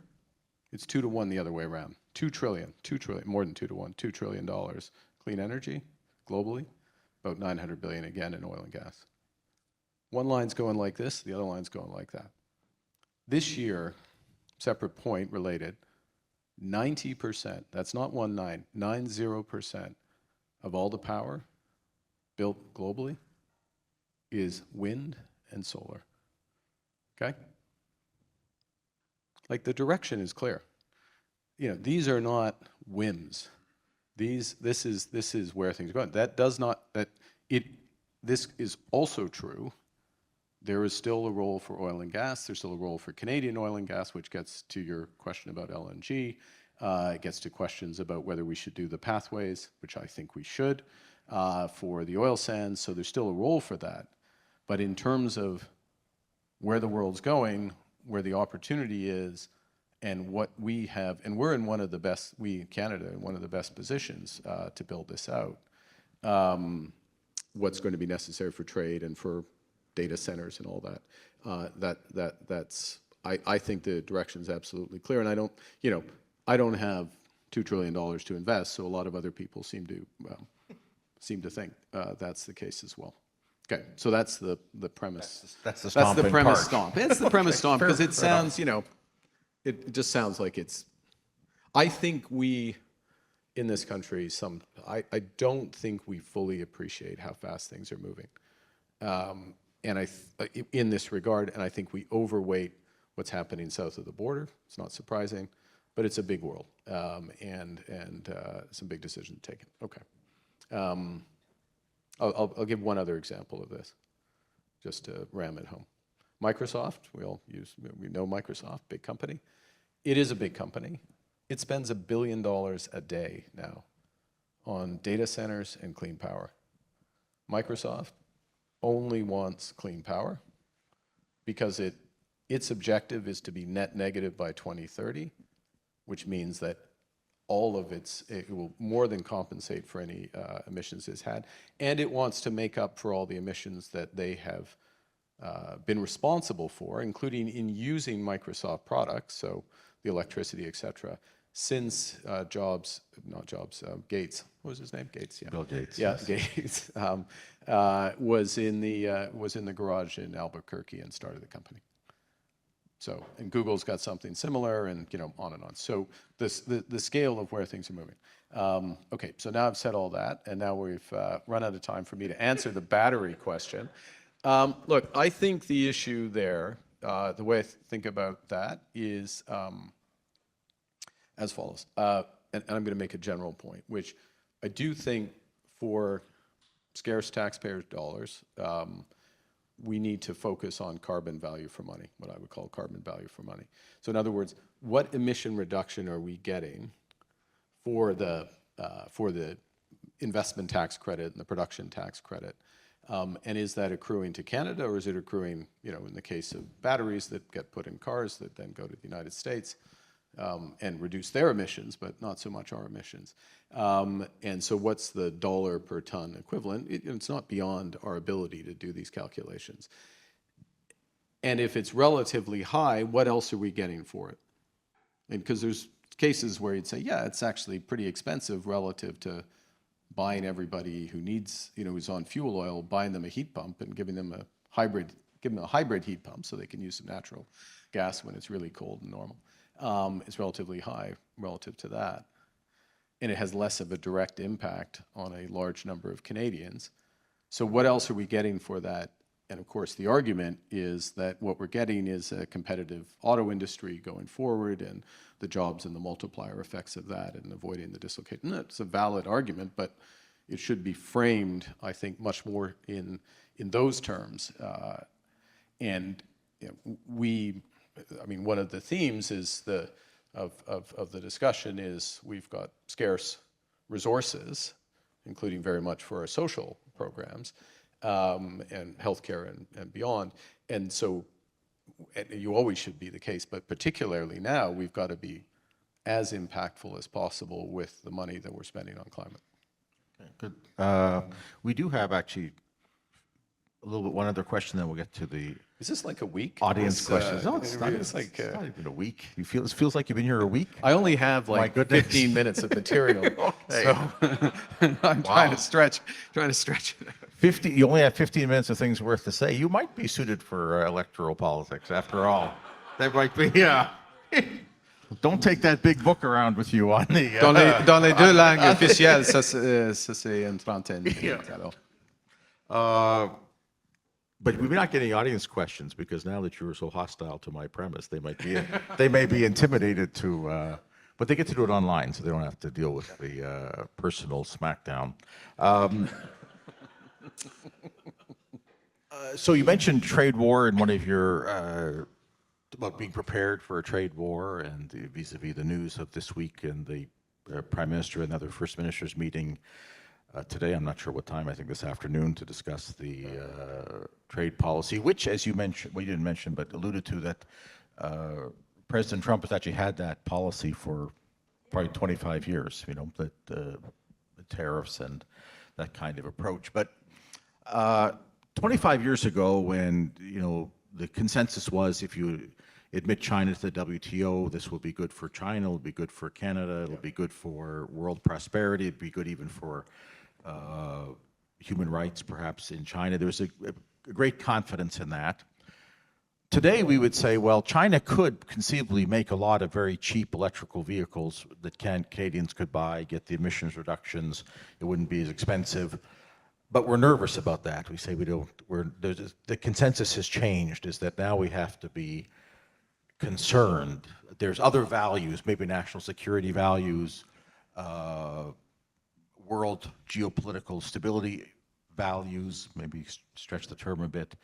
it's 2 to 1 the other way around. 2 trillion, more than 2 to 1, $2 trillion clean energy globally, about $900 billion again in oil and gas. One line's going like this, the other line's going like that. This year, separate point related, 90%, that's not 90% of all the power built globally is wind and solar. Okay? Like, the direction is clear. You know, these are not whims. This is where things are going. This is also true. There is still a role for oil and gas. There's still a role for Canadian oil and gas, which gets to your question about LNG. It gets to questions about whether we should do the pathways, which I think we should, for the oil sands. So there's still a role for that. But in terms of where the world's going, where the opportunity is, and what we have, and we're in one of the best, we in Canada, in one of the best positions to build this out. What's going to be necessary for trade and for data centers and all that. I think the direction is absolutely clear, and I don't have $2 trillion to invest, so a lot of other people seem to think that's the case as well. Okay, so that's the premise. That's the stomp. That's the premise part. stomp. It's the premise stomp because it sounds, it just sounds like it's. I think we, in this country, I don't think we fully appreciate how fast things are moving, and in this regard, and I think we overweight what's happening south of the border. It's not surprising, but it's a big world, and some big decisions taken. Okay. I'll give one other example of this, just to ram it home. Microsoft, we know Microsoft, big company. It is a big company. It spends $1 billion a day now on data centers and clean power. Microsoft only wants clean power because its objective is to be net negative by 2030, which means that all of it will more than compensate for any emissions it's had, and it wants to make up for all the emissions that they have been responsible for, including in using Microsoft products, so the electricity, et cetera, since Gates, what was his name? Gates, yeah. Bill Gates. Yeah, Yes. Gates was in the garage in Albuquerque and started the company. So, and Google's got something similar, and on and on. So the scale of where things are moving. Okay, so now I've said all that, and now we've run out of time for me to answer the battery question. Look, I think the issue there, the way I think about that is as follows, and I'm going to make a general point, which I do think for scarce taxpayers' dollars, we need to focus on carbon value for money, what I would call carbon value for money. So in other words, what emission reduction are we getting for the investment tax credit and the production tax credit? And is that accruing to Canada, or is it accruing, in the case of batteries that get put in cars that then go to the United States and reduce their emissions, but not so much our emissions? And so what's the dollar per ton equivalent? It's not beyond our ability to do these calculations. And if it's relatively high, what else are we getting for it? And because there's cases where you'd say, yeah, it's actually pretty expensive relative to buying everybody who needs, who's on fuel oil, buying them a heat pump and giving them a hybrid heat pump so they can use some natural gas when it's really cold and normal. It's relatively high relative to that. And it has less of a direct impact on a large number of Canadians. So what else are we getting for that? And of course, the argument is that what we're getting is a competitive auto industry going forward, and the jobs and the multiplier effects of that, and avoiding the dislocation. It's a valid argument, but it should be framed, I think, much more in those terms. And one of the themes is of the discussion is we've got scarce resources, including very much for our social programs, and healthcare and beyond. And so you always should be the case, but particularly now, we've got to be as impactful as possible with the money that we're spending on climate. Okay, good. We do have actually a little bit one other question, then we'll get to the Is this like a week? audience questions. No, it's not even a week. It feels like you've been here a week. I only have like 15 minutes of material, Okay. so I'm trying to stretch it. 50. You only have 15 minutes of things worth to say. You might be suited for electoral politics, after all. That might be, yeah. Don't take that big book around with you on the. Dans les deux langues officielles, ça c'est une trentaine de minutes, alors. But we're not getting audience questions because now that you're so hostile to my premise, they may be intimidated to. But they get to do it online, so they don't have to deal with the personal smackdown. So you mentioned trade war in one of your about being prepared for a trade war, and vis-a-vis the news of this week and the Prime Minister and other First Ministers meeting today. I'm not sure what time. I think this afternoon to discuss the trade policy, which, as you mentioned, well, you didn't mention, but alluded to that. President Trump has actually had that policy for probably 25 years, that the tariffs and that kind of approach. But 25 years ago, when, the consensus was if you admit China to the WTO, this will be good for China, it'll be good for Canada, it'll be good for world prosperity, it'd be good even for human rights, perhaps, in China. There's a great confidence in that. Today, we would say, well, China could conceivably make a lot of very cheap electrical vehicles that Canadians could buy, get the emissions reductions. It wouldn't be as expensive. But we're nervous about that. We say the consensus has changed, is that now we have to be concerned. There's other values, maybe national security values, world geopolitical stability values, maybe stretch the term a bit,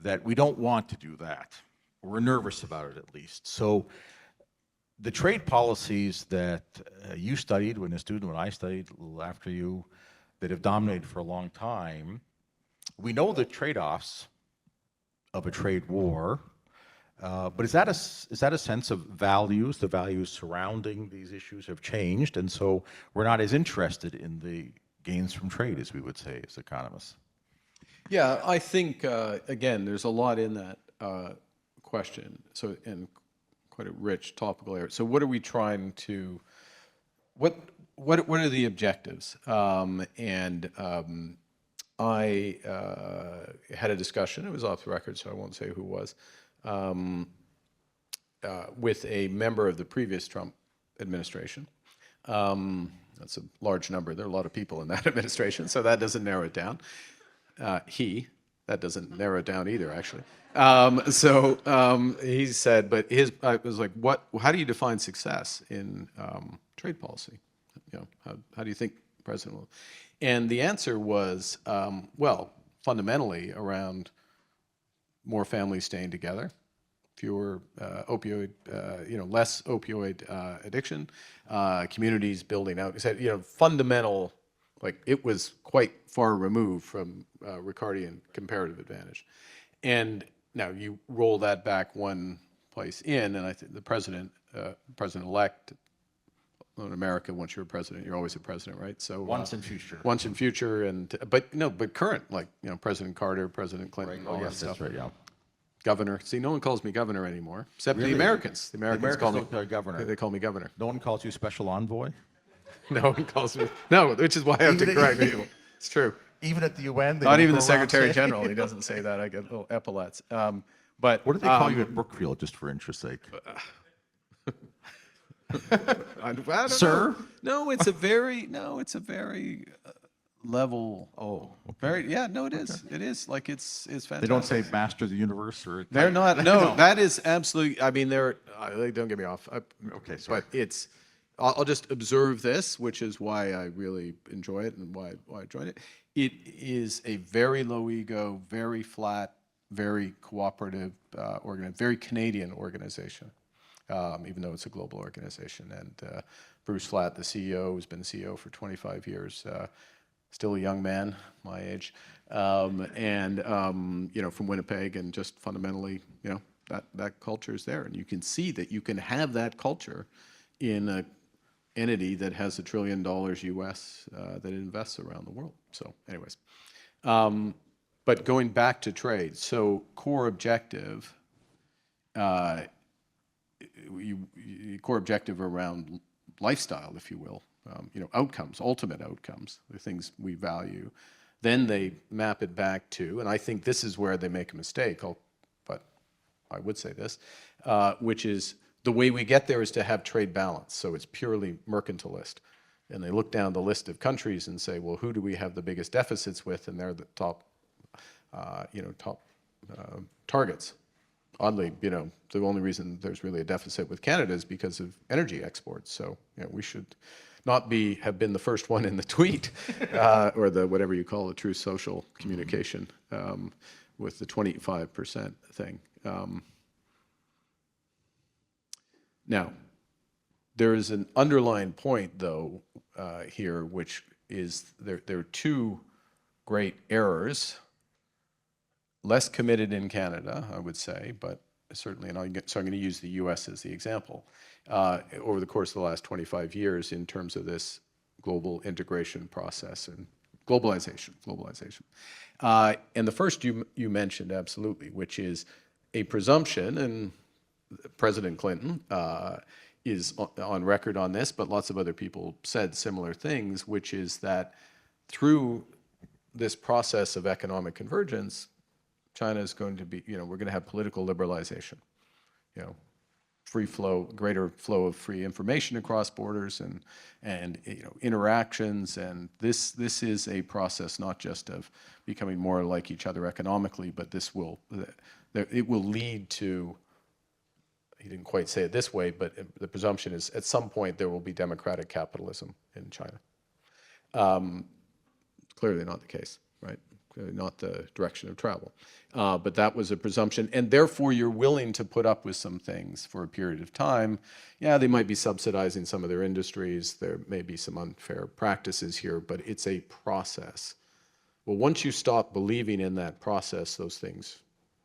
that we don't want to do that. We're nervous about it, at least. So the trade policies that you studied when a student, when I studied a little after you, that have dominated for a long time, we know the trade-offs of a trade war, but is that a sense of values? The values surrounding these issues have changed, and so we're not as interested in the gains from trade, as we would say as economists. Yeah, I think, again, there's a lot in that question, so, and quite a rich topical area. So what are we trying to, what are the objectives? I had a discussion, it was off the record, so I won't say who it was, with a member of the previous Trump administration. That's a large number. There are a lot of people in that administration, so that doesn't narrow it down. That doesn't narrow it down either, actually. He said, but I was like, how do you define success in trade policy? How do you think the president will? And the answer was, well, fundamentally around more families staying together, fewer less opioid addiction, communities building out. He said, fundamental. Like, it was quite far removed from Ricardian comparative advantage. And now you roll that back one place in, and I think the president-elect, in America, once you're a president, you're always a president, right? So once in future. Once in future, but current, like, President Carter, President Clinton, all that stuff. That's right, yeah. Governor. See, no one calls me governor anymore, except Really? the Americans. The Americans call me governor. They call me governor. No one calls you special envoy? No one calls me. No, which is why I have to correct people. It's true. Even at the UN? Not even the Secretary General. He doesn't say that. I get little epaulets. But what do they call you at Brookfield, just for interest's sake? I don't Sir? know. No, it's a very level. Oh, okay. Very, yeah. No, it is. Okay. It is like it's fantastic. They don't say master of the universe or. They're not. No, that is absolutely. I mean, don't get me off. Okay, sorry. But it's. I'll just observe this, which is why I really enjoy it and why I joined it. It is a very low ego, very flat, very cooperative very Canadian organization, even though it's a global organization. And Bruce Flatt, the CEO, has been the CEO for 25 years, still a young man, my age, from Winnipeg, and just fundamentally, that culture is there, and you can see that you can have that culture in a entity that has $1 trillion US that it invests around the world. So, anyways, but going back to trade, so core objective, core objective around lifestyle, if you will, outcomes, ultimate outcomes, the things we value. Then they map it back to, and I think this is where they make a mistake. But I would say this, which is The way we get there is to have trade balance, so it's purely mercantilist. And they look down the list of countries and say, well, who do we have the biggest deficits with? And they're the top, targets. Oddly, the only reason there's really a deficit with Canada is because of energy exports. So we should not have been the first one in the tweet, or the whatever you call it, true social communication, with the 25% thing. Now, there is an underlying point, though, here, which is there are two great errors. Less committed in Canada, I would say, but certainly, so I'm going to use the U.S. as the example, over the course of the last 25 years in terms of this global integration process and globalization. And the first you mentioned, absolutely, which is a presumption, and President Clinton is on record on this, but lots of other people said similar things, which is that through this process of economic convergence, China is going to be, we're going to have political liberalization, free flow, greater flow of free information across borders and interactions. And this is a process not just of becoming more like each other economically, but it will lead to, he didn't quite say it this way, but the presumption is at some point there will be democratic capitalism in China. Clearly not the case, right? Not the direction of travel. But that was a presumption, and therefore you're willing to put up with some things for a period of time. Yeah, they might be subsidizing some of their industries, there may be some unfair practices here, but it's a process. Well, once you stop believing in that process, those things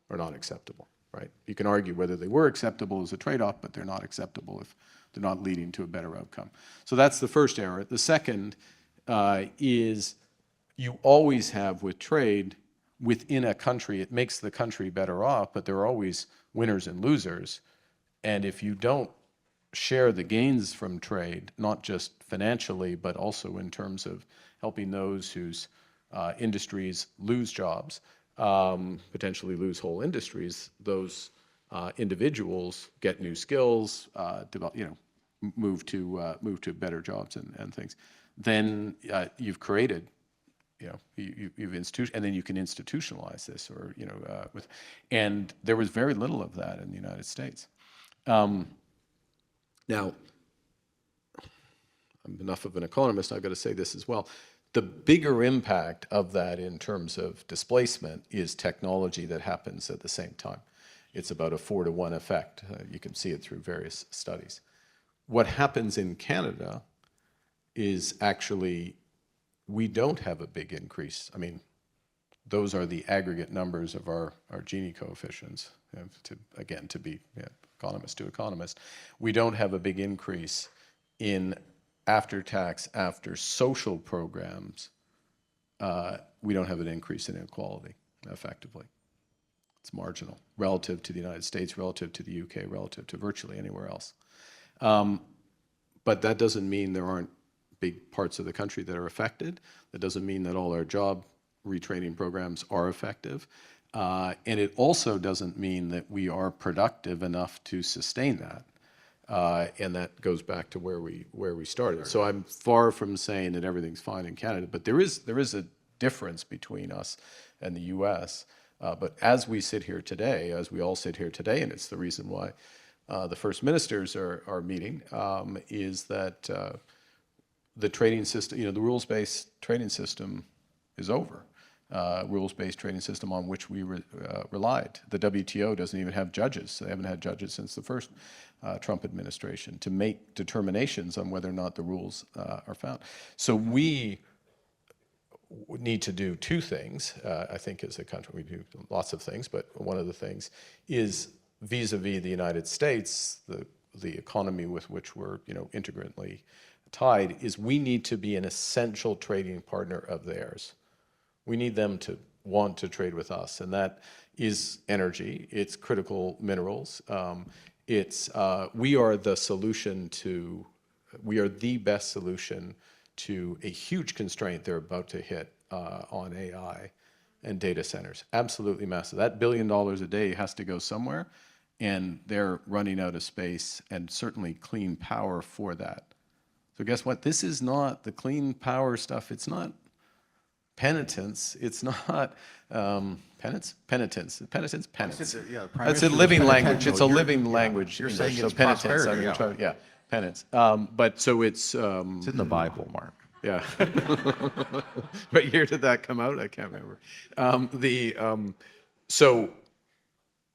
are not acceptable, right? You can argue whether they were acceptable as a trade-off, but they're not acceptable if they're not leading to a better outcome. So that's the first error. The second is you always have with trade within a country, it makes the country better off, but there are always winners and losers. And if you don't share the gains from trade, not just financially, but also in terms of helping those whose industries lose jobs, potentially lose whole industries, those individuals get new skills, move to better jobs and things, then you've created, you've and then you can institutionalize this, or and there was very little of that in the United States. Now, I'm enough of an economist, I've got to say this as well. The bigger impact of that in terms of displacement is technology that happens at the same time. It's about a 4-to-1 effect. You can see it through various studies. What happens in Canada is actually we don't have a big increase. I mean, those are the aggregate numbers of our Gini coefficients, to be economist to economist. We don't have a big increase in after-tax, after-social programs. We don't have an increase in inequality, effectively. It's marginal relative to the United States, relative to the UK, relative to virtually anywhere else. But that doesn't mean there aren't big parts of the country that are affected. That doesn't mean that all our job retraining programs are effective. And it also doesn't mean that we are productive enough to sustain that. And that goes back to where we started. So I'm far from saying that everything's fine in Canada, but there is a difference between us and the US. But as we sit here today, as we all sit here today, and it's the reason why the first ministers are meeting, is that the trading system, the rules-based trading system is over. Rules-based trading system on which we relied. The WTO doesn't even have judges. They haven't had judges since the first Trump administration to make determinations on whether or not the rules are found. So we need to do two things, I think, as a country. We do lots of things, but one of the things is vis-a-vis the United States, the economy with which we're integrally tied, is we need to be an essential trading partner of theirs. We need them to want to trade with us, and that is energy, it's critical minerals, we are the solution to, we are the best solution to a huge constraint they're about to hit on AI and data centers. Absolutely massive. That $1 billion a day has to go somewhere, and they're running out of space and certainly clean power for that. So guess what? This is not the clean power stuff. It's not penitence. It's not penance. Penitence. Yeah, Prime That's a Minister was living penitent. language. No, It's a you're- living yeah, language. You're English. saying So it's penitence. prosperity. I'm Yeah. trying, yeah, penance. But so it's It's in the Bible, Mark. yeah. What year did that come out? I can't remember.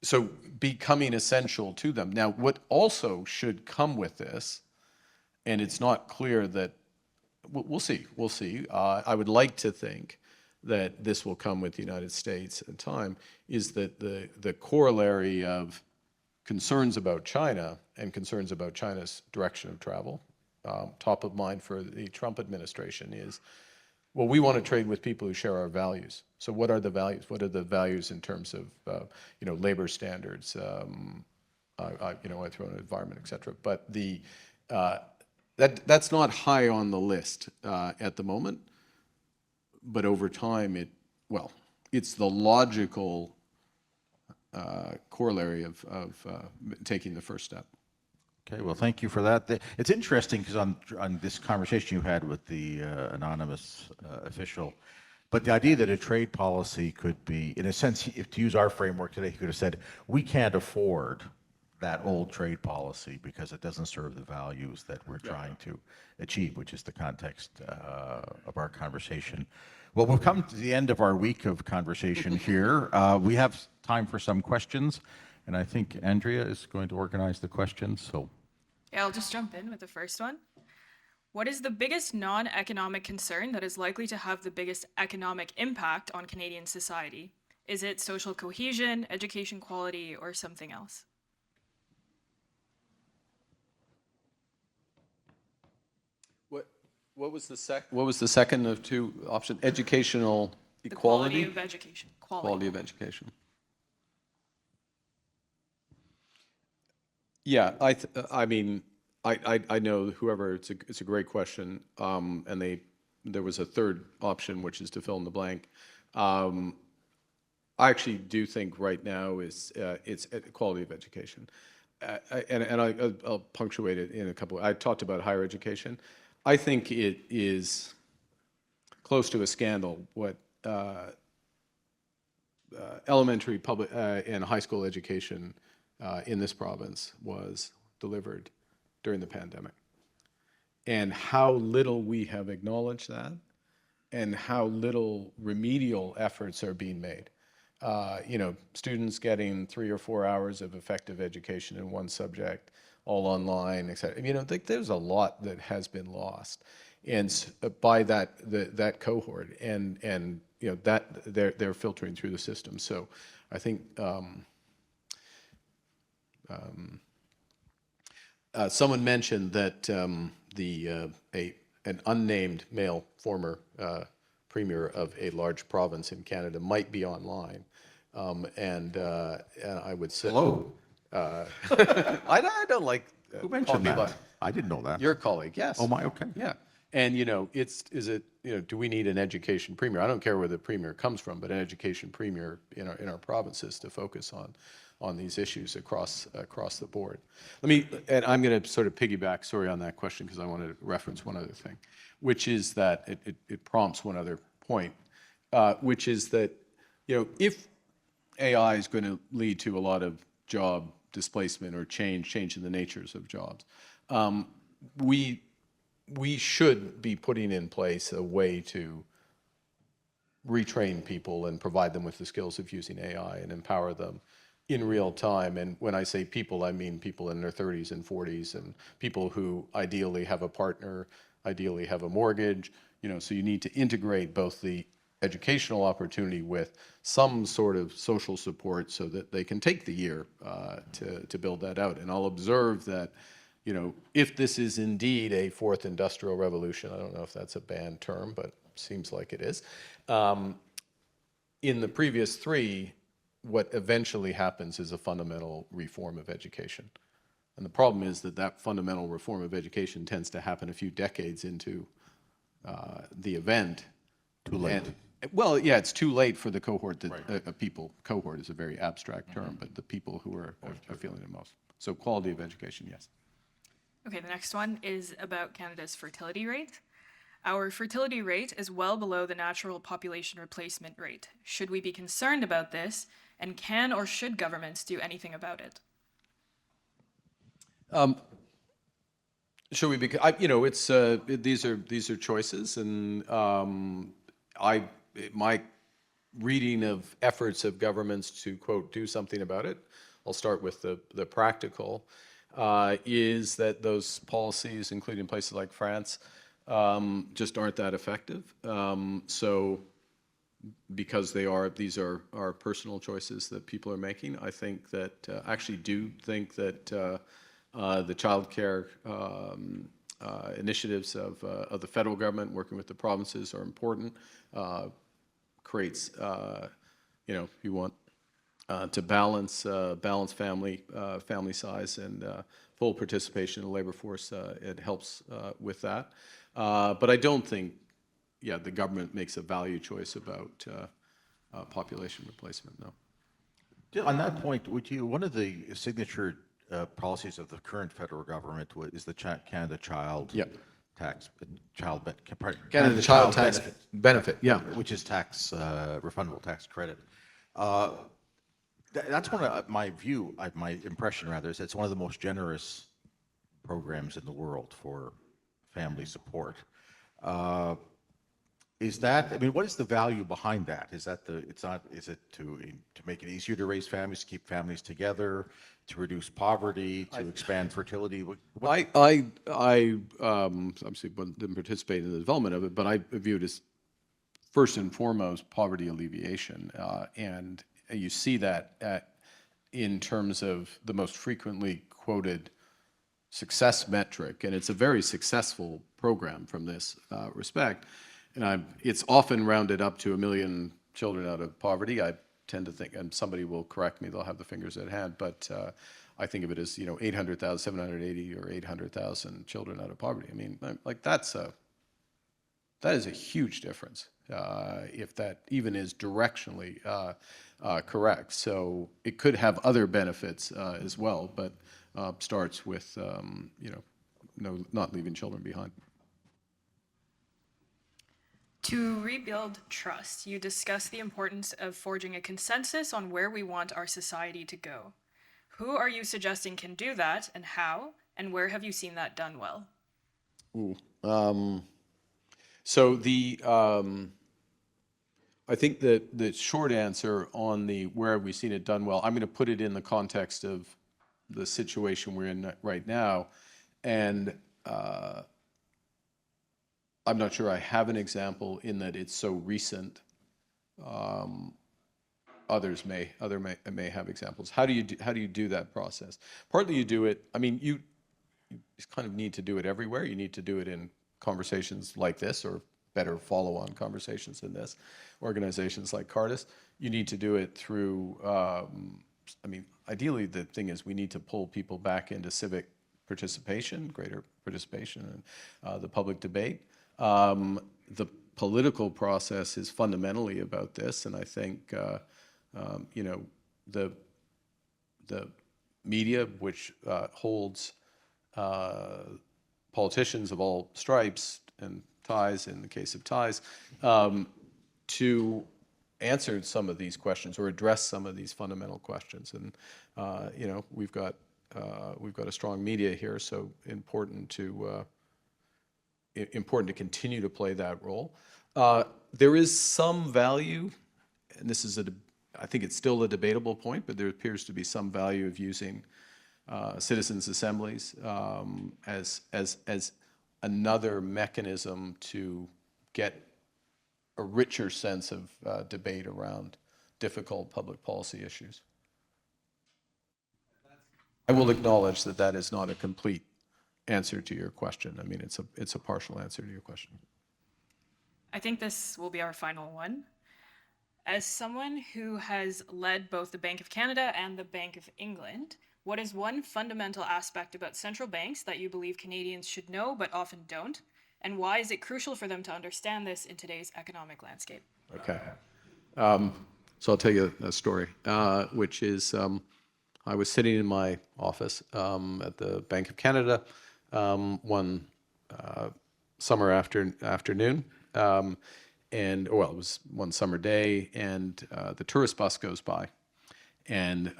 So becoming essential to them. Now, what also should come with this, and it's not clear that we'll see. We'll see. I would like to think that this will come with the United States in time, is that the corollary of concerns about China and concerns about China's direction of travel, top of mind for the Trump administration is, well, we want to trade with people who share our values. So what are the values? What are the values in terms of labor standards? I throw in environment, et cetera. But that's not high on the list at the moment. But over time, it's the logical corollary of taking the first step. Okay, well, thank you for that. It's interesting because on this conversation you had with the anonymous official, but the idea that a trade policy could be, in a sense, if to use our framework today, he could have said, we can't afford that old trade policy because it doesn't serve the values that we're trying to achieve, which is the context of our conversation. Well, we've come to the end of our week of conversation here. We have time for some questions. And I think Andrea is going to organize the questions. So, yeah, I'll just jump in with the first one. What is the biggest non-economic concern that is likely to have the biggest economic impact on Canadian society? Is it social cohesion, education quality, or something else? What was the second of two options? Educational equality? The quality of education. Quality of education. Yeah, I mean, I know whoever, it's a great question, and there was a third option, which is to fill in the blank. I actually do think right now it's quality of education, and I'll punctuate it in a couple. I talked about higher education. I think it is close to a scandal what elementary, public, and high school education in this province was delivered during the pandemic. And how little we have acknowledged that, and how little remedial efforts are being made. Students getting 3 or 4 hours of effective education in one subject, all online, et cetera. There's a lot that has been lost, and by that cohort, and that they're filtering through the system. So I think someone mentioned that an unnamed male former premier of a large province in Canada might be online, and I would say, hello. I don't like Who mentioned that? by I didn't know that. your colleague. Yes. Oh, my, okay. Yeah. And do we need an education premier? I don't care where the premier comes from, but an education premier in our provinces to focus on these issues across the board. And I'm going to sort of piggyback, sorry, on that question, because I want to reference one other thing, which is that it prompts one other point, which is that, if AI is going to lead to a lot of job displacement or change in the natures of jobs, we should be putting in place a way to retrain people and provide them with the skills of using AI and empower them in real time. And when I say people, I mean people in their 30s and 40s, and people who ideally have a partner, ideally have a mortgage. So you need to integrate both the educational opportunity with some sort of social support so that they can take the year to build that out. And I'll observe that, if this is indeed a fourth industrial revolution, I don't know if that's a banned term, but seems like it is. In the previous three, what eventually happens is a fundamental reform of education. And the problem is that fundamental reform of education tends to happen a few decades into the event. Too late. Well, yeah, it's too late for the cohort that people. Cohort is a very abstract term, but the people who are feeling it most. So quality of education, yes. Okay, the next one is about Canada's fertility rate. Our fertility rate is well below the natural population replacement rate. Should we be concerned about this, and can or should governments do anything about it? Should we be? It's these are choices, and my reading of efforts of governments to quote do something about it. I'll start with the practical. Is that those policies, including places like France, just aren't that effective. So because these are personal choices that people are making, I think that actually do think that the child care initiatives of the federal government working with the provinces are important. Creates, you want to balance family size and full participation in the labor force. It helps with that. But I don't think, the government makes a value choice about population replacement. No. On that point, one of the signature policies of the current federal government is the Canada Child Yep. Tax, Canada Child Tax Benefit, yeah. which is refundable tax credit. That's one of my impression rather, is it's one of the most generous programs in the world for family support. What is the value behind that? Is it to make it easier to raise families, to keep families together, to reduce poverty, to expand fertility? I obviously didn't participate in the development of it, but I view it as first and foremost poverty alleviation, and you see that in terms of the most frequently quoted success metric, and it's a very successful program from this respect. And it's often rounded up to 1 million children out of poverty. I tend to think, and somebody will correct me, they'll have the fingers at hand, but I think of it as 800,000, 780 or 800,000 children out of poverty. I mean, like that is a huge difference if that even is directionally correct. So it could have other benefits as well, but starts with not leaving children behind. To rebuild trust, you discuss the importance of forging a consensus on where we want our society to go. Who are you suggesting can do that, and how, and where have you seen that done well? So I think that the short answer on the where have we seen it done well, I'm going to put it in the context of the situation we're in right now, and I'm not sure I have an example in that it's so recent. Others may have examples. How do you do that process? Partly you do it. I mean, you kind of need to do it everywhere. You need to do it in conversations like this, or better follow-on conversations than this. Organizations like Cardus. You need to do it through. Ideally, the thing is we need to pull people back into civic participation, greater participation in the public debate. The political process is fundamentally about this, and I think the media, which holds politicians of all stripes and ties, in the case of ties, to answer some of these questions or address some of these fundamental questions. And we've got a strong media here, so important to continue to play that role. There is some value, and this is I think it's still a debatable point, but there appears to be some value of using citizens' assemblies as another mechanism to get a richer sense of debate around difficult public policy issues. I will acknowledge that that is not a complete answer to your question. I mean, it's a partial answer to your question. I think this will be our final one. As someone who has led both the Bank of Canada and the Bank of England, what is one fundamental aspect about central banks that you believe Canadians should know but often don't? And why is it crucial for them to understand this in today's economic landscape? Okay. So I'll tell you a story, which is I was sitting in my office at the Bank of Canada one summer afternoon, and well, it was one summer day, and the tourist bus goes by, and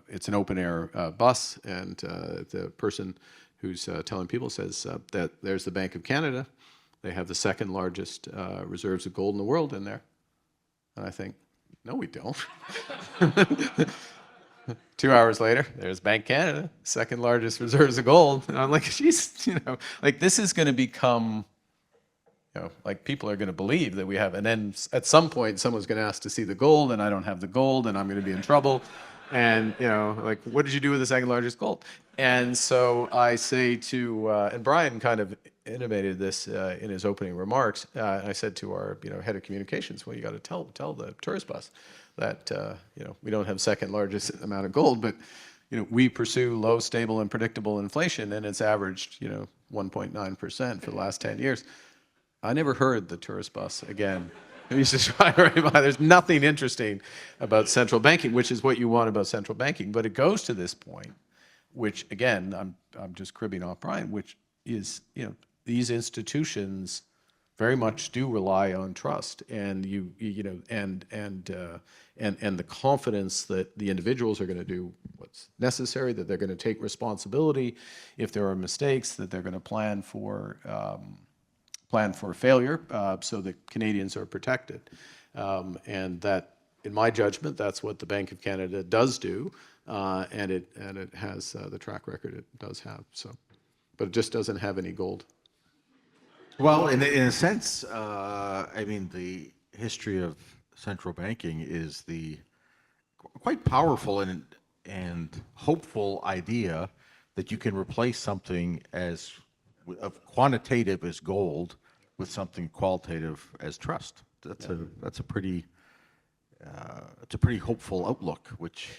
it's an open air bus, and the person who's telling people says that there's the Bank of Canada. They have the second largest reserves of gold in the world in there. And I think, no, we don't. 2 hours later, there's Bank Canada, second largest reserves of gold. And I'm like, geez, like this is going to become, like people are going to believe that we have. And then at some point, someone's going to ask to see the gold, and I don't have the gold, and I'm going to be in trouble. And, like, what did you do with the second largest gold? And so I say to, and Brian kind of intimated this in his opening remarks. I said to our, head of communications, well, you got to tell the tourist bus that, we don't have second largest amount of gold, but, we pursue low, stable, and predictable inflation, and it's averaged, 1.9% for the last 10 years. I never heard the tourist bus again. He's just trying right by. There's nothing interesting about central banking, which is what you want about central banking. But it goes to this point, which again, I'm just cribbing off Brian, which is, these institutions very much do rely on trust, and and the confidence that the individuals are going to do what's necessary, that they're going to take responsibility if there are mistakes, that they're going to plan for failure, so that Canadians are protected. And that, in my judgment, that's what the Bank of Canada does do, and it has the track record it does have. So, but it just doesn't have any gold. Well, in a sense, I mean, the history of central banking is the quite powerful and hopeful idea that you can replace something as of quantitative as gold with something qualitative as trust. That's a pretty hopeful outlook, which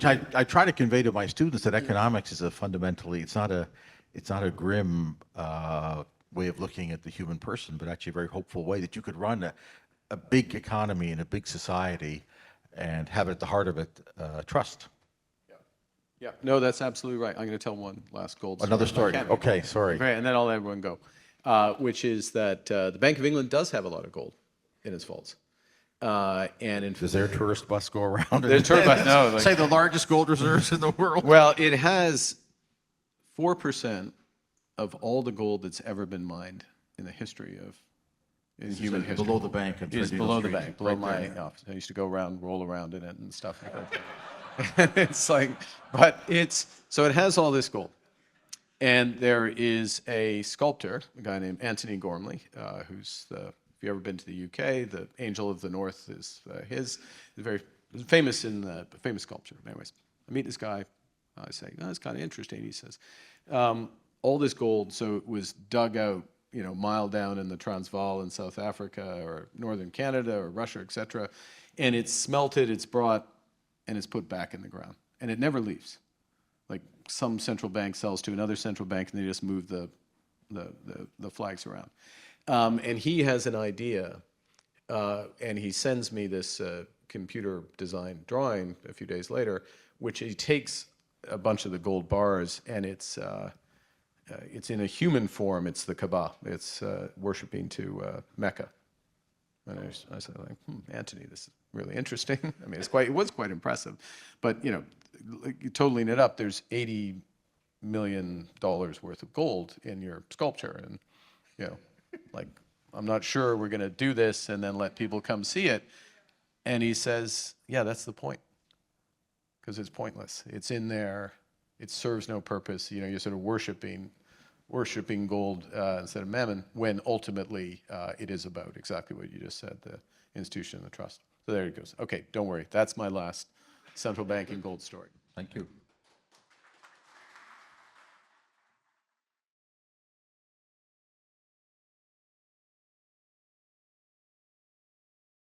I try to convey to my students, that economics is it's not a grim way of looking at the human person, but actually a very hopeful way that you could run a big economy and a big society and have at the heart of it trust. Yeah, no, that's absolutely right. I'm going to tell one last gold story. Another story. Okay, sorry. Okay, and then I'll let everyone go. Which is that the Bank of England does have a lot of gold in its vaults. Does their tourist bus go around? Their tourist bus, no. Say the largest gold reserves in the world. Well, it has 4% of all the gold that's ever been mined in the history of human history. Below the bank. It is below the bank, below my office. I used to go around, roll around in it and stuff like that. It's like, so it has all this gold. And there is a sculptor, a guy named Anthony Gormley, who's if you've ever been to the UK, the Angel of the North is his. He's very famous famous sculpture. Anyways, I meet this guy. I say, "Oh, that's kind of interesting." He says, "All this gold, so it was dug out, mile down in the Transvaal in South Africa or northern Canada or Russia, etc., and it's smelted, it's brought, and it's put back in the ground, and it never leaves. Like some central bank sells to another central bank, and they just move the flags around." And he has an idea, and he sends me this computer design drawing a few days later, which he takes a bunch of the gold bars, and it's in a human form. It's the Kaaba. It's worshiping to Mecca. And I said, like, Anthony, this is really interesting. I mean, it was quite impressive, but totaling it up, there's $80 million worth of gold in your sculpture, and like, I'm not sure we're going to do this and then let people come see it. And he says, yeah, that's the point, because it's pointless. It's in there. It serves no purpose. You're sort of worshiping gold instead of mammon, when ultimately it is about exactly what you just said, the institution and the trust. So there it goes. Okay, don't worry. That's my last central banking gold story. Thank you.